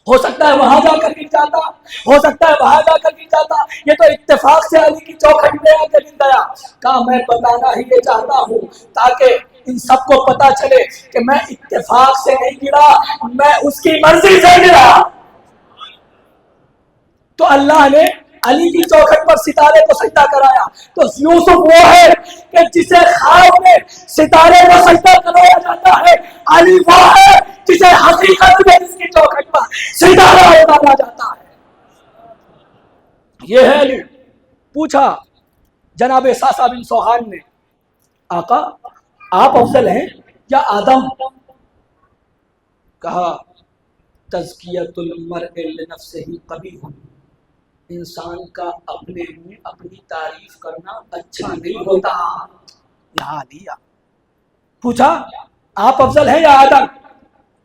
ہو سکتا ہے وہاں جا کر گر جاتا، ہو سکتا ہے وہاں جا کر گر جاتا. یہ تو اتفاق سے علی کی چوکھٹ میں آ کر گر گیا. کہا میں بتانا ہی یہ چاہتا ہوں تاکہ ان سب کو پتا چلے کہ میں اتفاق سے نہیں گرا، میں اس کی مرضی سے گرا. تو اللہ نے علی کی چوکھٹ پر ستارے کو سجدہ کرایا، تو یوسف وہ ہے کہ جسے خواب میں ستارے کو سجدہ کرایا جاتا ہے، علی وہ ہے جسے حقیقت میں اس کی چوکھٹ پر ستارہ اتارا جاتا ہے۔ یہ ہے علی۔ پوچھا جناب ساسا بن سوہان نے، آقا آپ افضل ہیں یا آدم؟ کہا تزکیۃ المرء لنفسہ قبیح، انسان کا اپنے منہ اپنی تعریف کرنا اچھا نہیں ہوتا۔ یہاں لیا پوچھا آپ افضل ہیں یا آدم؟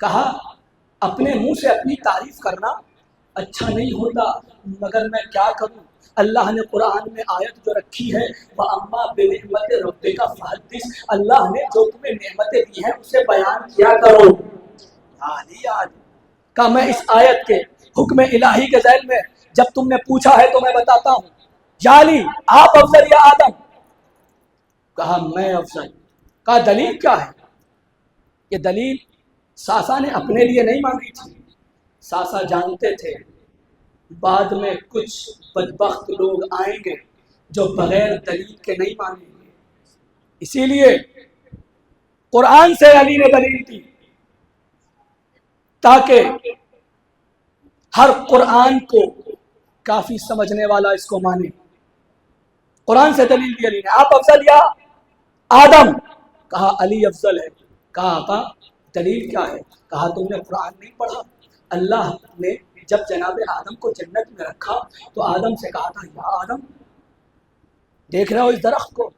کہا اپنے منہ سے اپنی تعریف کرنا اچھا نہیں ہوتا، مگر میں کیا کروں، اللہ نے قرآن میں آیت جو رکھی ہے وَأَمَّا بِنِعْمَتِ رَبِّكَ فَحَدِّثْ، اللہ نے جو تمہیں نعمتیں دی ہیں اسے بیان کیا کرو۔ کہ میں اس آیت کے حکم الہی کے ذیل میں جب تم نے پوچھا ہے تو میں بتاتا ہوں۔ یا علی آپ افضل یا آدم؟ کہا میں افضل۔ کہا دلیل کیا ہے؟ یہ دلیل ساسا نے اپنے لیے نہیں مانگی تھی، ساسا جانتے تھے بعد میں کچھ بدبخت لوگ آئیں گے جو بغیر دلیل کے نہیں مانیں گے، اسی لیے قرآن سے علی نے دلیل دی تاکہ ہر قرآن کو کافی سمجھنے والا اس کو مانے۔ قرآن سے دلیل دی علی نے، آپ افضل یا آدم؟ کہا علی افضل ہے۔ کہا آقا دلیل کیا ہے؟ کہا تم نے قرآن نہیں پڑھا؟ اللہ نے جب جناب آدم کو جنت میں رکھا تو آدم سے کہا تھا یا آدم دیکھ رہے ہو اس درخت کو،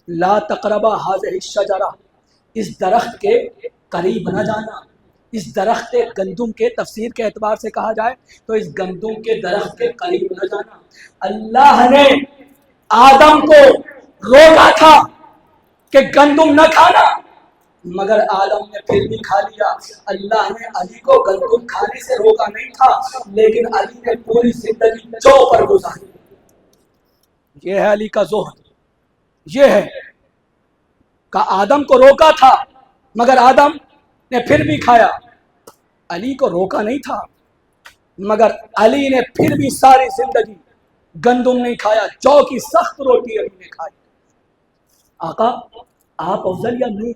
لا تقربا هذه الشجرہ، اس درخت کے قریب نہ جانا۔ اس درخت گندم کے تفسیر کے اعتبار سے کہا جائے تو اس گندم کے درخت کے قریب نہ جانا۔ اللہ نے آدم کو روکا تھا کہ گندم نہ کھانا، مگر آدم نے پھر بھی کھا لیا۔ اللہ نے علی کو گندم کھانے سے روکا نہیں تھا، لیکن علی نے پوری زندگی جو پر گزاری۔ یہ ہے علی کا زہد، یہ ہے کہ آدم کو روکا تھا مگر آدم نے پھر بھی کھایا۔ علی کو روکا نہیں تھا مگر علی نے پھر بھی ساری زندگی گندم نہیں کھایا، جو کی سخت روٹی علی نے کھائی۔ آقا آپ افضل یا نوح؟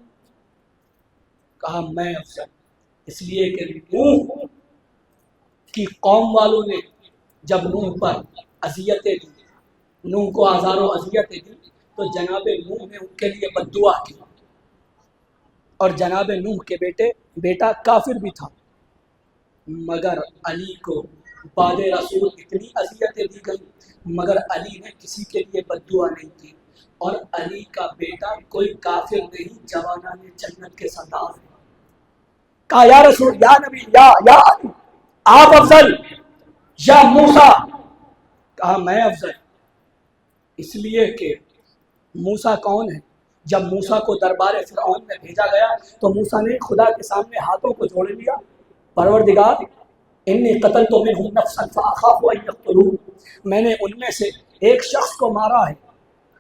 کہا میں افضل، اس لیے کہ نوح کی قوم والوں نے جب نوح پر اذیتیں دی، نوح کو آزار و اذیتیں دی، تو جناب نوح نے ان کے لیے بد دعا کی، اور جناب نوح کے بیٹا کافر بھی تھا، مگر علی کو بعد رسول اتنی اذیتیں دی گئی مگر علی نے کسی کے لیے بد دعا نہیں کی، اور علی کا بیٹا کوئی کافر نہیں، جوانان جنت کے سردار ہے۔ کہا یا رسول یا نبی یا علی آپ افضل یا موسیٰ؟ کہا میں افضل، اس لیے کہ موسیٰ کون ہے؟ جب موسیٰ کو دربار فرعون میں بھیجا گیا تو موسیٰ نے خدا کے سامنے ہاتھوں کو جوڑ لیا، پروردگار انی قتلت منہم نفسا فاخاف ان یقتلون، میں نے ان میں سے ایک شخص کو مارا ہے،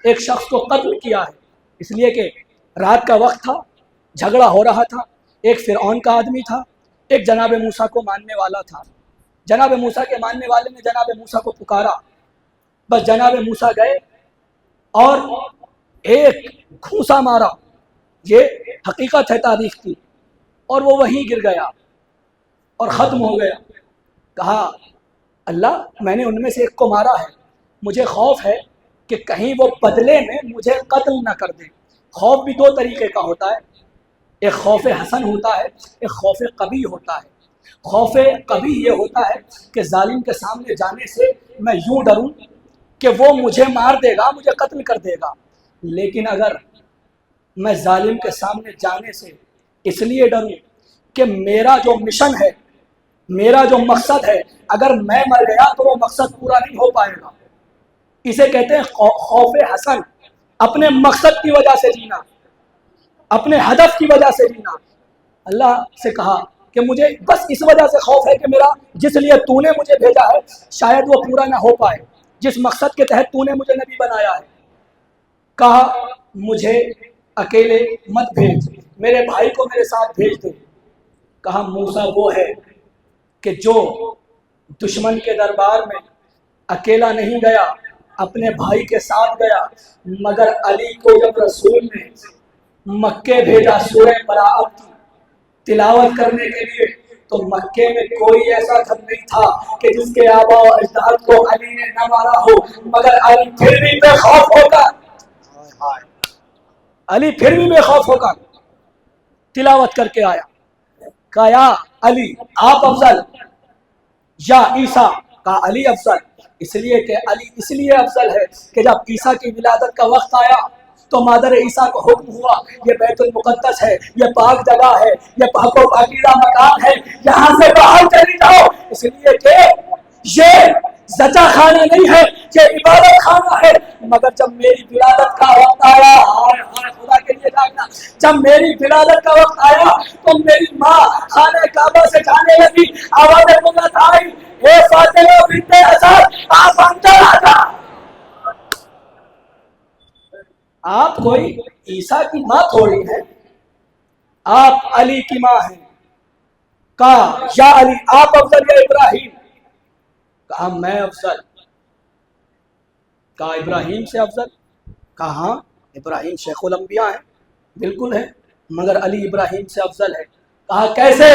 ایک شخص کو قتل کیا ہے، اس لیے کہ رات کا وقت تھا، جھگڑا ہو رہا تھا، ایک فرعون کا آدمی تھا، ایک جناب موسیٰ کو ماننے والا تھا۔ جناب موسیٰ کے ماننے والے نے جناب موسیٰ کو پکارا، بس جناب موسیٰ گئے اور ایک گھوسا مارا، یہ حقیقت ہے تاریخ کی، اور وہ وہیں گر گیا اور ختم ہو گیا۔ کہا اللہ میں نے ان میں سے ایک کو مارا ہے، مجھے خوف ہے کہ کہیں وہ بدلے میں مجھے قتل نہ کر دے۔ خوف بھی دو طریقے کا ہوتا ہے، ایک خوف حسن ہوتا ہے، ایک خوف قبیح ہوتا ہے۔ خوف قبیح یہ ہوتا ہے کہ ظالم کے سامنے جانے سے میں یوں ڈروں کہ وہ مجھے مار دے گا، مجھے قتل کر دے گا، لیکن اگر میں ظالم کے سامنے جانے سے اس لیے ڈروں کہ میرا جو مشن ہے، میرا جو مقصد ہے، اگر میں مر گیا تو وہ مقصد پورا نہیں ہو پائے گا، اسے کہتے ہیں خوف حسن، اپنے مقصد کی وجہ سے جینا، اپنے ہدف کی وجہ سے جینا۔ اللہ سے کہا کہ مجھے بس اس وجہ سے خوف ہے کہ میرا جس لیے تو نے مجھے بھیجا ہے شاید وہ پورا نہ ہو پائے، جس مقصد کے تحت تو نے مجھے نبی بنایا ہے۔ کہا مجھے اکیلے مت بھیج، میرے بھائی کو میرے ساتھ بھیج دے۔ کہا موسیٰ وہ ہے کہ جو دشمن کے دربار میں اکیلا نہیں گیا، اپنے بھائی کے ساتھ گیا، مگر علی کو جب رسول نے مکے بھیجا سورہ براءت کی تلاوت کرنے کے لیے، تو مکے میں کوئی ایسا گھر نہیں تھا کہ جس کے آبا و اجداد کو علی نے نہ مارا ہو، مگر علی پھر بھی بے خوف ہو کر تلاوت کر کے آیا۔ کہا یا علی آپ افضل یا عیسیٰ؟ کہا علی افضل، اس لیے کہ علی اس لیے افضل ہے کہ جب عیسیٰ کی ولادت کا وقت آیا تو مادر عیسیٰ کو حکم ہوا یہ بیت المقدس ہے، یہ پاک جگہ ہے، یہ پاک و پاکیزہ مکان ہے، یہاں سے باہر چلی جاؤ، اس لیے کہ یہ زچہ خانہ نہیں ہے، یہ عبادت خانہ ہے۔ مگر جب میری ولادت کا وقت آیا، خدا کے لیے جاگنا، جب میری ولادت کا وقت آیا تو میری ماں خانہ کعبہ سے جانے لگی، آواز بلند آئی، اے فاطمہ بنت اسد آپ اندر آ جا۔ آپ کوئی عیسیٰ کی ماں تھوڑی ہے، آپ علی کی ماں ہیں۔ کہا یا علی آپ افضل یا ابراہیم؟ کہا میں افضل۔ کہا ابراہیم سے افضل؟ کہا ہاں ابراہیم شیخ الانبیاء ہیں، بالکل ہے، مگر علی ابراہیم سے افضل ہے۔ کہا کیسے؟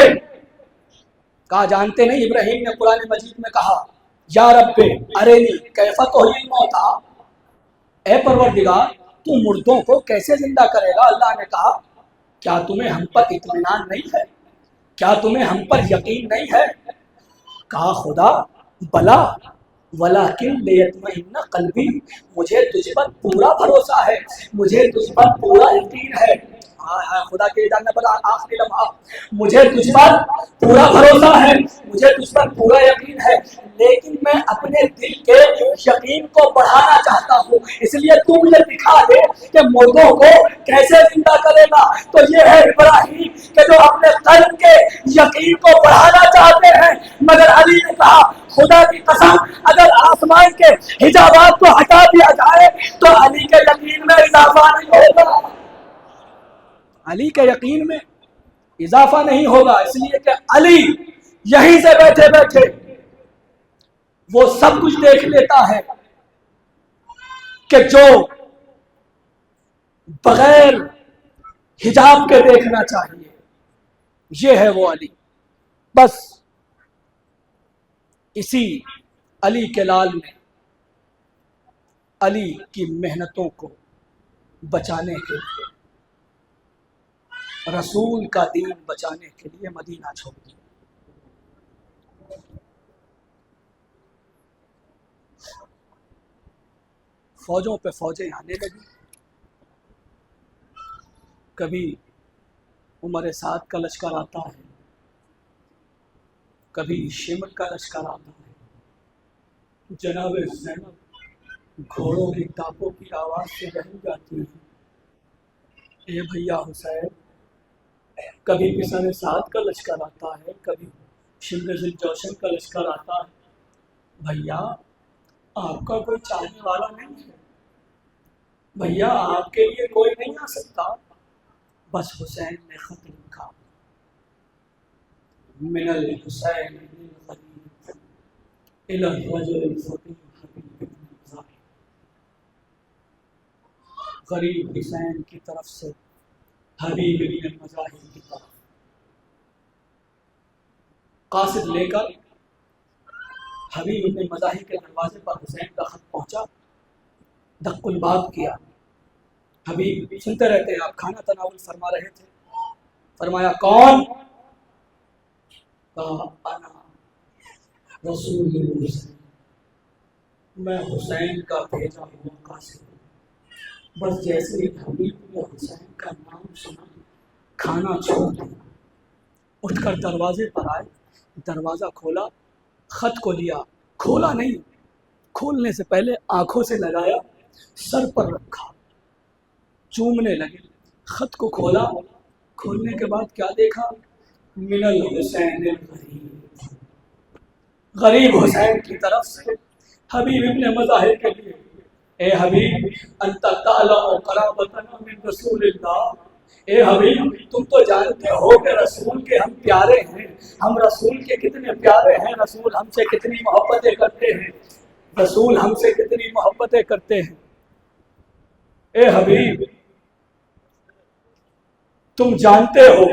کہا جانتے نہیں ابراہیم نے قرآن مجید میں کہا یا رب ارینی کیف تحیی الموتی، اے پروردگار تو مردوں کو کیسے زندہ کرے گا؟ اللہ نے کہا کیا تمہیں ہم پر اطمینان نہیں ہے؟ کیا تمہیں ہم پر یقین نہیں ہے؟ کہا خدا بلا ولیکن لیطمئن قلبی، مجھے تجھ پر پورا بھروسہ ہے، مجھے تجھ پر پورا یقین ہے۔ خدا کے جاننے پر آخری لمحہ، مجھے تجھ پر پورا بھروسہ ہے، مجھے تجھ پر پورا یقین ہے، لیکن میں اپنے دل کے یقین کو بڑھانا چاہتا ہوں، اس لیے تو مجھے دکھا دے کہ مردوں کو کیسے زندہ کرے گا۔ تو یہ ہے ابراہیم کہ جو اپنے قلب کے یقین کو بڑھانا چاہتے ہیں۔ مگر علی نے کہا خدا کی قسم اگر آسمان کے حجابات کو ہٹا دیا جائے تو علی کے یقین میں اضافہ نہیں ہوگا، علی کے یقین میں اضافہ نہیں ہوگا، اس لیے کہ علی یہیں سے بیٹھے بیٹھے وہ سب کچھ دیکھ لیتا ہے کہ جو بغیر حجاب کے دیکھنا چاہیے، یہ ہے وہ علی۔ بس اسی علی کے لال میں علی کی محنتوں کو بچانے کے لیے، رسول کا دین بچانے کے لیے مدینہ چھوڑ دیا۔ فوجوں پہ فوجیں آنے لگی، کبھی عمر سعد کا لشکر آتا ہے، کبھی شمر کا لشکر آتا ہے، جناب زینب گھوڑوں کی ٹاپوں کی آواز سے بہل جاتی ہے، اے بھیا حسین۔ کبھی پسان سعد کا لشکر آتا ہے، کبھی شمر ذی الجوشن کا لشکر آتا ہے، بھیا آپ کا کوئی چاہنے والا نہیں ہے، بھیا آپ کے لیے کوئی نہیں آ سکتا۔ بس حسین نے خط لکھا، من الحسین الغریب الی الرجل الفقیر حبیب بن مظاہر، غریب حسین کی طرف سے حبیب بن مظاہر کی طرف۔ قاصد لے کر حبیب بن مظاہر کے دروازے پر حسین کا خط پہنچا، دق الباب کیا۔ حبیب سنتے رہتے ہیں، آپ کھانا تناول فرما رہے تھے، فرمایا کون؟ کہا انا رسول حسین، میں حسین کا بھیجا ہوا قاصد ہوں۔ بس جیسے ہی حبیب نے حسین کا نام سنا کھانا چھوڑ دیا، اٹھ کر دروازے پر آئے، دروازہ کھولا، خط کو لیا، کھولا نہیں، کھولنے سے پہلے آنکھوں سے لگایا، سر پر رکھا، چومنے لگے، خط کو کھولا، کھولنے کے بعد کیا دیکھا؟ من الحسین الغریب، غریب حسین کی طرف سے حبیب ابن مظاہر کے لیے، اے حبیب انت تعلم قرابتنا من رسول اللہ، اے حبیب تم تو جانتے ہو کہ رسول کے ہم پیارے ہیں، ہم رسول کے کتنے پیارے ہیں، رسول ہم سے کتنی محبتیں کرتے ہیں۔ رسول ہم سے کتنی محبتیں کرتے ہیں. اے حبیب تم جانتے ہو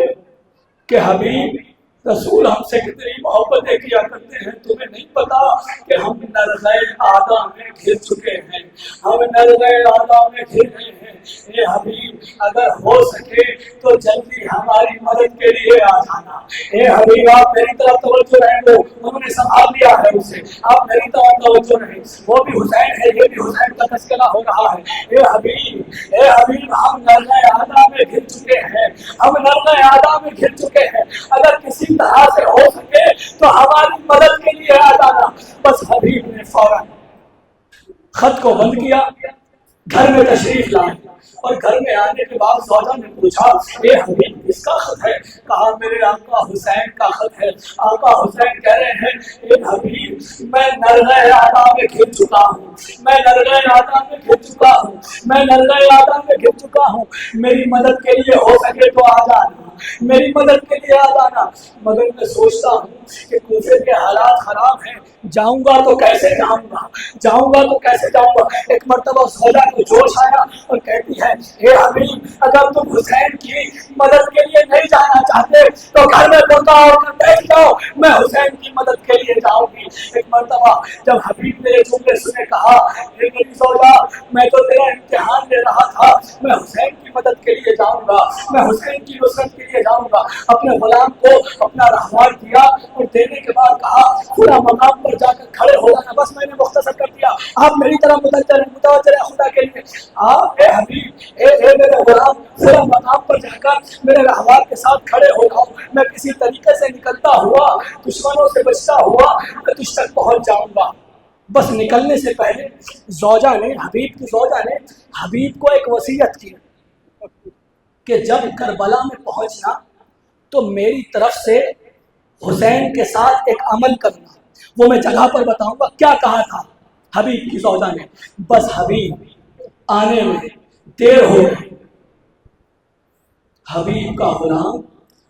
کہ حبیب رسول ہم سے کتنی محبتیں کیا کرتے ہیں. تمہیں نہیں پتا کہ ہم نرغے آدھا میں گر چکے ہیں, ہم نرغے آدھا میں گر گئے ہیں. اے حبیب اگر ہو سکے تو جلدی ہماری مدد کے لیے آ جانا. اے حبیب آپ میری طرف توجہ رہیں گو, انہوں نے سنبھال لیا ہے اسے, آپ میری طرف توجہ رہیں. وہ بھی حسین ہے, یہ بھی حسین کا تذکرہ ہو رہا ہے. اے حبیب ہم نرغے آدھا میں گر چکے ہیں, ہم نرغے آدھا میں گر چکے ہیں. اگر کسی طرح سے ہو سکے تو ہماری مدد کے لیے آ جانا. بس حبیب نے فوراً خط کو بند کیا, گھر میں تشریف لائے, اور گھر میں آنے کے بعد زوجہ نے پوچھا اے حبیب کس کا خط ہے؟ کہا میرے آقا حسین کا خط ہے. آقا حسین کہہ رہے ہیں اے حبیب میں نرغے آدھا میں گر چکا ہوں, میں نرغے آدھا میں گر چکا ہوں, میں نرغے آدھا میں گر چکا ہوں. میری مدد کے لیے ہو سکے تو آ جانا, میری مدد کے لیے آ جانا. مگر میں سوچتا ہوں کہ کوفے کے حالات خراب ہیں, جاؤں گا تو کیسے جاؤں گا, جاؤں گا تو کیسے جاؤں گا. ایک مرتبہ زوجہ کو جوش آیا اور کہتی ہے اے حبیب اگر تم حسین کی مدد کے لیے نہیں جانا چاہتے تو گھر میں بوتا ہو کر بیٹھ جاؤ, میں حسین کی مدد کے لیے جاؤں گی. ایک مرتبہ جب حبیب نے یہ جملے سنے کہا اے میری زوجہ میں تو تیرا امتحان لے رہا تھا, میں حسین کی مدد کے لیے جاؤں گا, میں حسین کی نصرت کے لیے جاؤں گا. اپنے غلام کو اپنا رہنمائی دیا اور دینے کے بعد کہا پورا مقام پر جا کر کھڑے ہو جانا. بس میں نے مختصر کر دیا, آپ میری طرح متوجہ رہیں خدا کے لیے. آپ اے حبیب اے میرے غلام پورا مقام پر جا کر میرے رہنمائی کے ساتھ کھڑے ہو جاؤ. میں کسی طریقے سے نکلتا ہوا, دشمنوں سے بچتا ہوا میں تجھ تک پہنچ جاؤں گا. بس نکلنے سے پہلے زوجہ نے, حبیب کی زوجہ نے حبیب کو ایک وصیت کی کہ جب کربلا میں پہنچنا تو میری طرف سے حسین کے ساتھ ایک عمل کرنا, وہ میں جگہ پر بتاؤں گا. کیا کہا تھا حبیب کی زوجہ نے؟ بس حبیب آنے میں دیر ہو گئی. حبیب کا غلام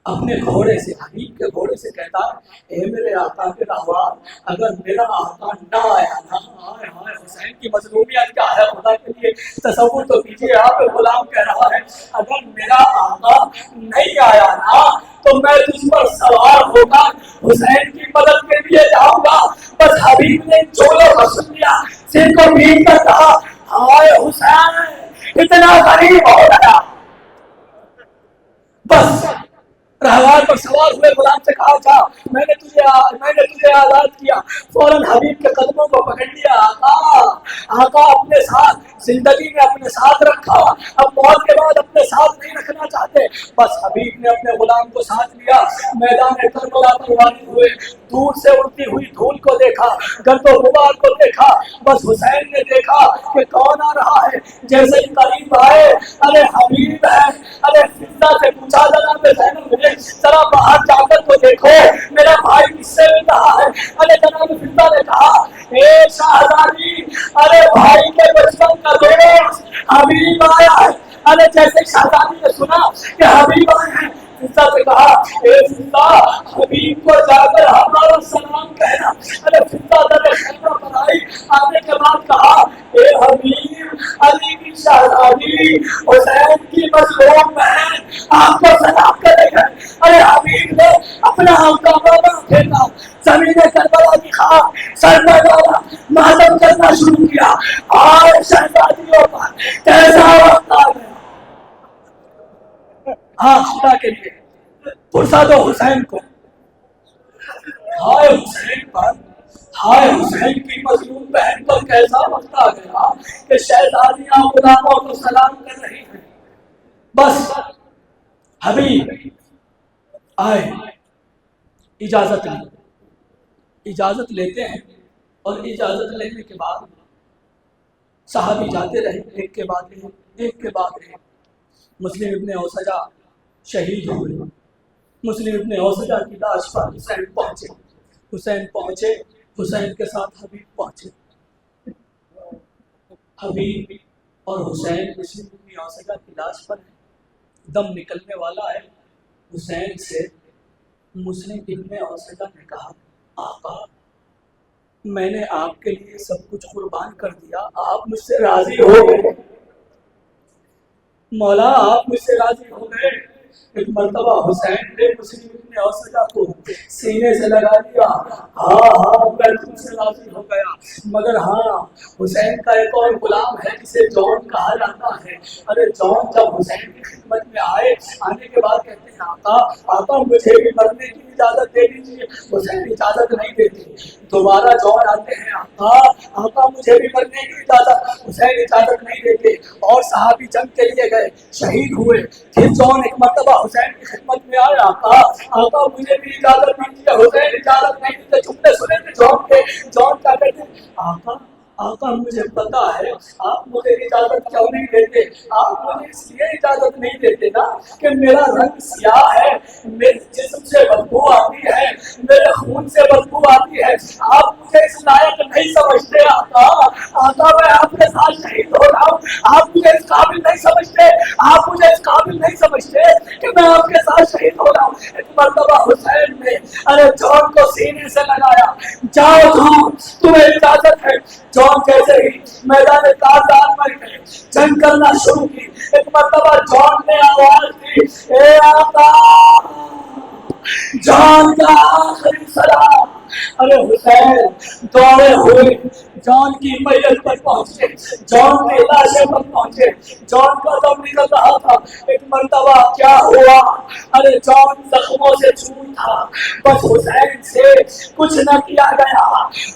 اپنے گھوڑے سے, حبیب کے گھوڑے سے کہتا اے میرے آقا کے رہوار اگر میرا آقا نہ آیا نا, ہائے ہائے حسین کی مظلومیت کیا ہے خدا کے لیے تصور تو کیجیے. آپ غلام کہہ رہا ہے اگر میرا آقا نہیں آیا نا تو میں تجھ پر سوار ہو کر حسین کی مدد کے لیے جاؤں گا. بس حبیب نے چولوں کو سن لیا, سر کو بھیگ کر کہا ہائے حسین اتنا غریب ہو گیا. بس رہوار پر سوار ہوئے غلام سے کہا جا میں نے تجھے آزاد کیا. فوراً حبیب کے قدموں کو پکڑ لیا. آقا اپنے ساتھ زندگی میں اپنے ساتھ رکھا, اب موت کے بعد اپنے ساتھ نہیں رکھنا چاہتے. بس حبیب نے اپنے غلام کو ساتھ لیا, میدان کربلا پر وارد ہوئے. دور سے اڑتی ہوئی دھول کو دیکھا, گرد و غبار کو دیکھا. بس حسین نے دیکھا کہ کون آ رہا ہے. جیسے ہی قریب آئے ارے حبیب ہے, ارے فضا سے پوچھا جناب زینب مجھے ذرا باہر جا کر تو دیکھو میرا بھائی کس سے مل رہا ہے. ارے جناب فضا نے کہا اے شہزادی ارے بھائی کے بچپن کا دوست حبیب آیا ہے. ارے جیسے شہزادی نے سنا کہ حبیب آئے ہیں, فضا سے کہا اے فضا حبیب کو جا کر ہمارا سلام کہنا. ارے فضا در خیمہ پر آئی, آنے کے بعد کہا اے حبیب علی کی شہزادی حسین کی مظلوم بہن آپ کو سلام کرے گا. ارے حبیب نے اپنا کعبہ پھیرا, زمین کربلا کی خاک سر پر ڈالا, ماتم کرنا شروع کیا. آج شہزادیوں پر کیسا وقت آ گیا. ہاں خدا کے لیے پرسا دو حسین کو. ہائے حسین پر, ہائے حسین کی مظلوم بہن پر کیسا وقت آ گیا کہ شہزادیاں غلاموں کو سلام کر رہی ہیں. بس حبیب آئے, اجازت لی, اجازت لیتے ہیں اور اجازت لینے کے بعد صحابی جاتے رہے ایک کے بعد ایک کے بعد ایک. مسلم ابن اوسجہ شہید ہوئے. مسلم ابن اوسجہ کی لاش پر حسین پہنچے, حسین کے ساتھ حبیب پہنچے. حبیب اور حسین مسلم ابن اوسجہ کی لاش پر ہے, دم نکلنے والا ہے. حسین سے مسلم ابن اوسجہ نے کہا آقا میں نے آپ کے لیے سب کچھ قربان کر دیا، آپ مجھ سے راضی ہو گئے، مولا آپ مجھ سے راضی ہو گئے۔ ایک مرتبہ حسین نے مسلم ابن اوسجہ کو سینے سے لگا دیا، ہاں میں تم سے راضی ہو گیا، مگر ہاں حسین کا ایک اور غلام ہے جسے جون کہا جاتا ہے۔ ارے جون جب حسین کی خدمت میں آنے کے بعد کہتے ہیں آقا مجھے بھی مرنے کی اجازت دے دیجیے، حسین اجازت نہیں دیتے۔ دوبارہ جون آتے ہیں، آقا مجھے بھی مرنے کی اجازت، حسین اجازت نہیں دیتے، اور صحابی جنگ کے لیے گئے، شہید ہوئے۔ پھر جون ایک مرتبہ حسین کی خدمت میں آیا، آقا مجھے بھی اجازت دیجیے، حسین اجازت نہیں دیتے۔ جملے سنے تھے جون کے، جون کیا کہتے ہیں، آقا مجھے پتا ہے آپ مجھے اجازت کیوں نہیں دیتے، آپ مجھے اس لیے اجازت نہیں دیتے نا کہ میرا رنگ سیاہ ہے، میرے جسم سے بدبو آتی ہے، میرے خون سے بدبو آتی ہے، آپ مجھے اس لائق نہیں سمجھتے۔ آقا میں آپ کے ساتھ شہید ہو رہا ہوں، آپ مجھے اس قابل نہیں سمجھتے، آپ مجھے اس قابل نہیں سمجھتے کہ میں آپ کے ساتھ شہید ہو رہا ہوں۔ ایک مرتبہ حسین نے جون کو سینے سے لگایا، جاؤ جون تمہیں اجازت ہے۔ جون جیسے ہی میدان کارزار میں گئے، جنگ کرنا شروع کی۔ ایک مرتبہ جون نے آواز دی، اے آقا جان کا آخری سلام۔ ارے حسین دوڑے ہوئے جان کی میت پر پہنچے، جان کے لاشے پر پہنچے، جان کا دم نکل رہا تھا۔ ایک مرتبہ کیا ہوا، ارے جان زخموں سے چور تھا، بس حسین سے کچھ نہ کیا گیا۔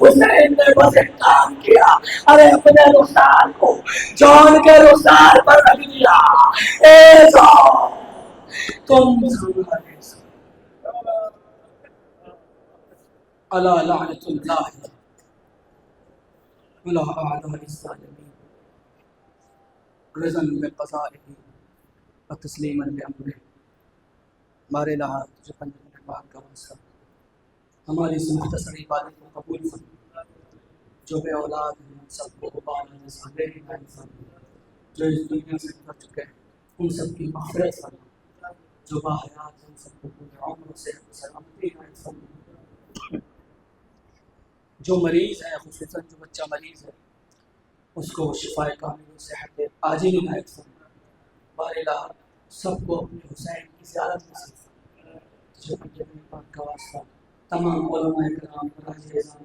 حسین نے بس ایک کام کیا، ارے اپنے رخسار کو جان کے رخسار پر رکھ دیا، اے جان تم الا لعنت اللہ علی اعداء الظالمین رضا بقضائہ وتسلیما بامرہ۔ ہمارے لحاظ تجھے پنجہ پاک کا واسطہ ہماری اس مختصر عبادت کو قبول فرما، جو بے اولاد ہیں ان سب کو بالغ صالح انسان، جو اس دنیا سے گزر چکے ہیں ان سب کی مغفرت فرما، جو باحیات ہیں ان سب کو پورے عمر سے سلامتی فرما، جو مریض ہے خصوصاً جو بچہ مریض ہے اس کو شفاء کامل و صحت عاجل عنایت فرما۔ بار الہ سب کو اپنے حسین کی زیارت نصیب فرما، جو اپنے پاک کا واسطہ تمام علماء کرام راج اعظام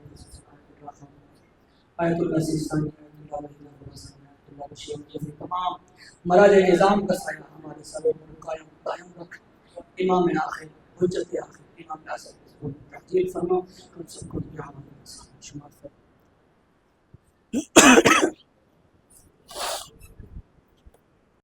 آیت اللہ سیستانی آیت اللہ بشیر تمام مراج اعظام کا سایہ ہمارے سبوں پر قائم رکھ۔ امام آخر حجت آخر امام اعظم کو تحجیل فرما، ہم سب کو شمار فرما۔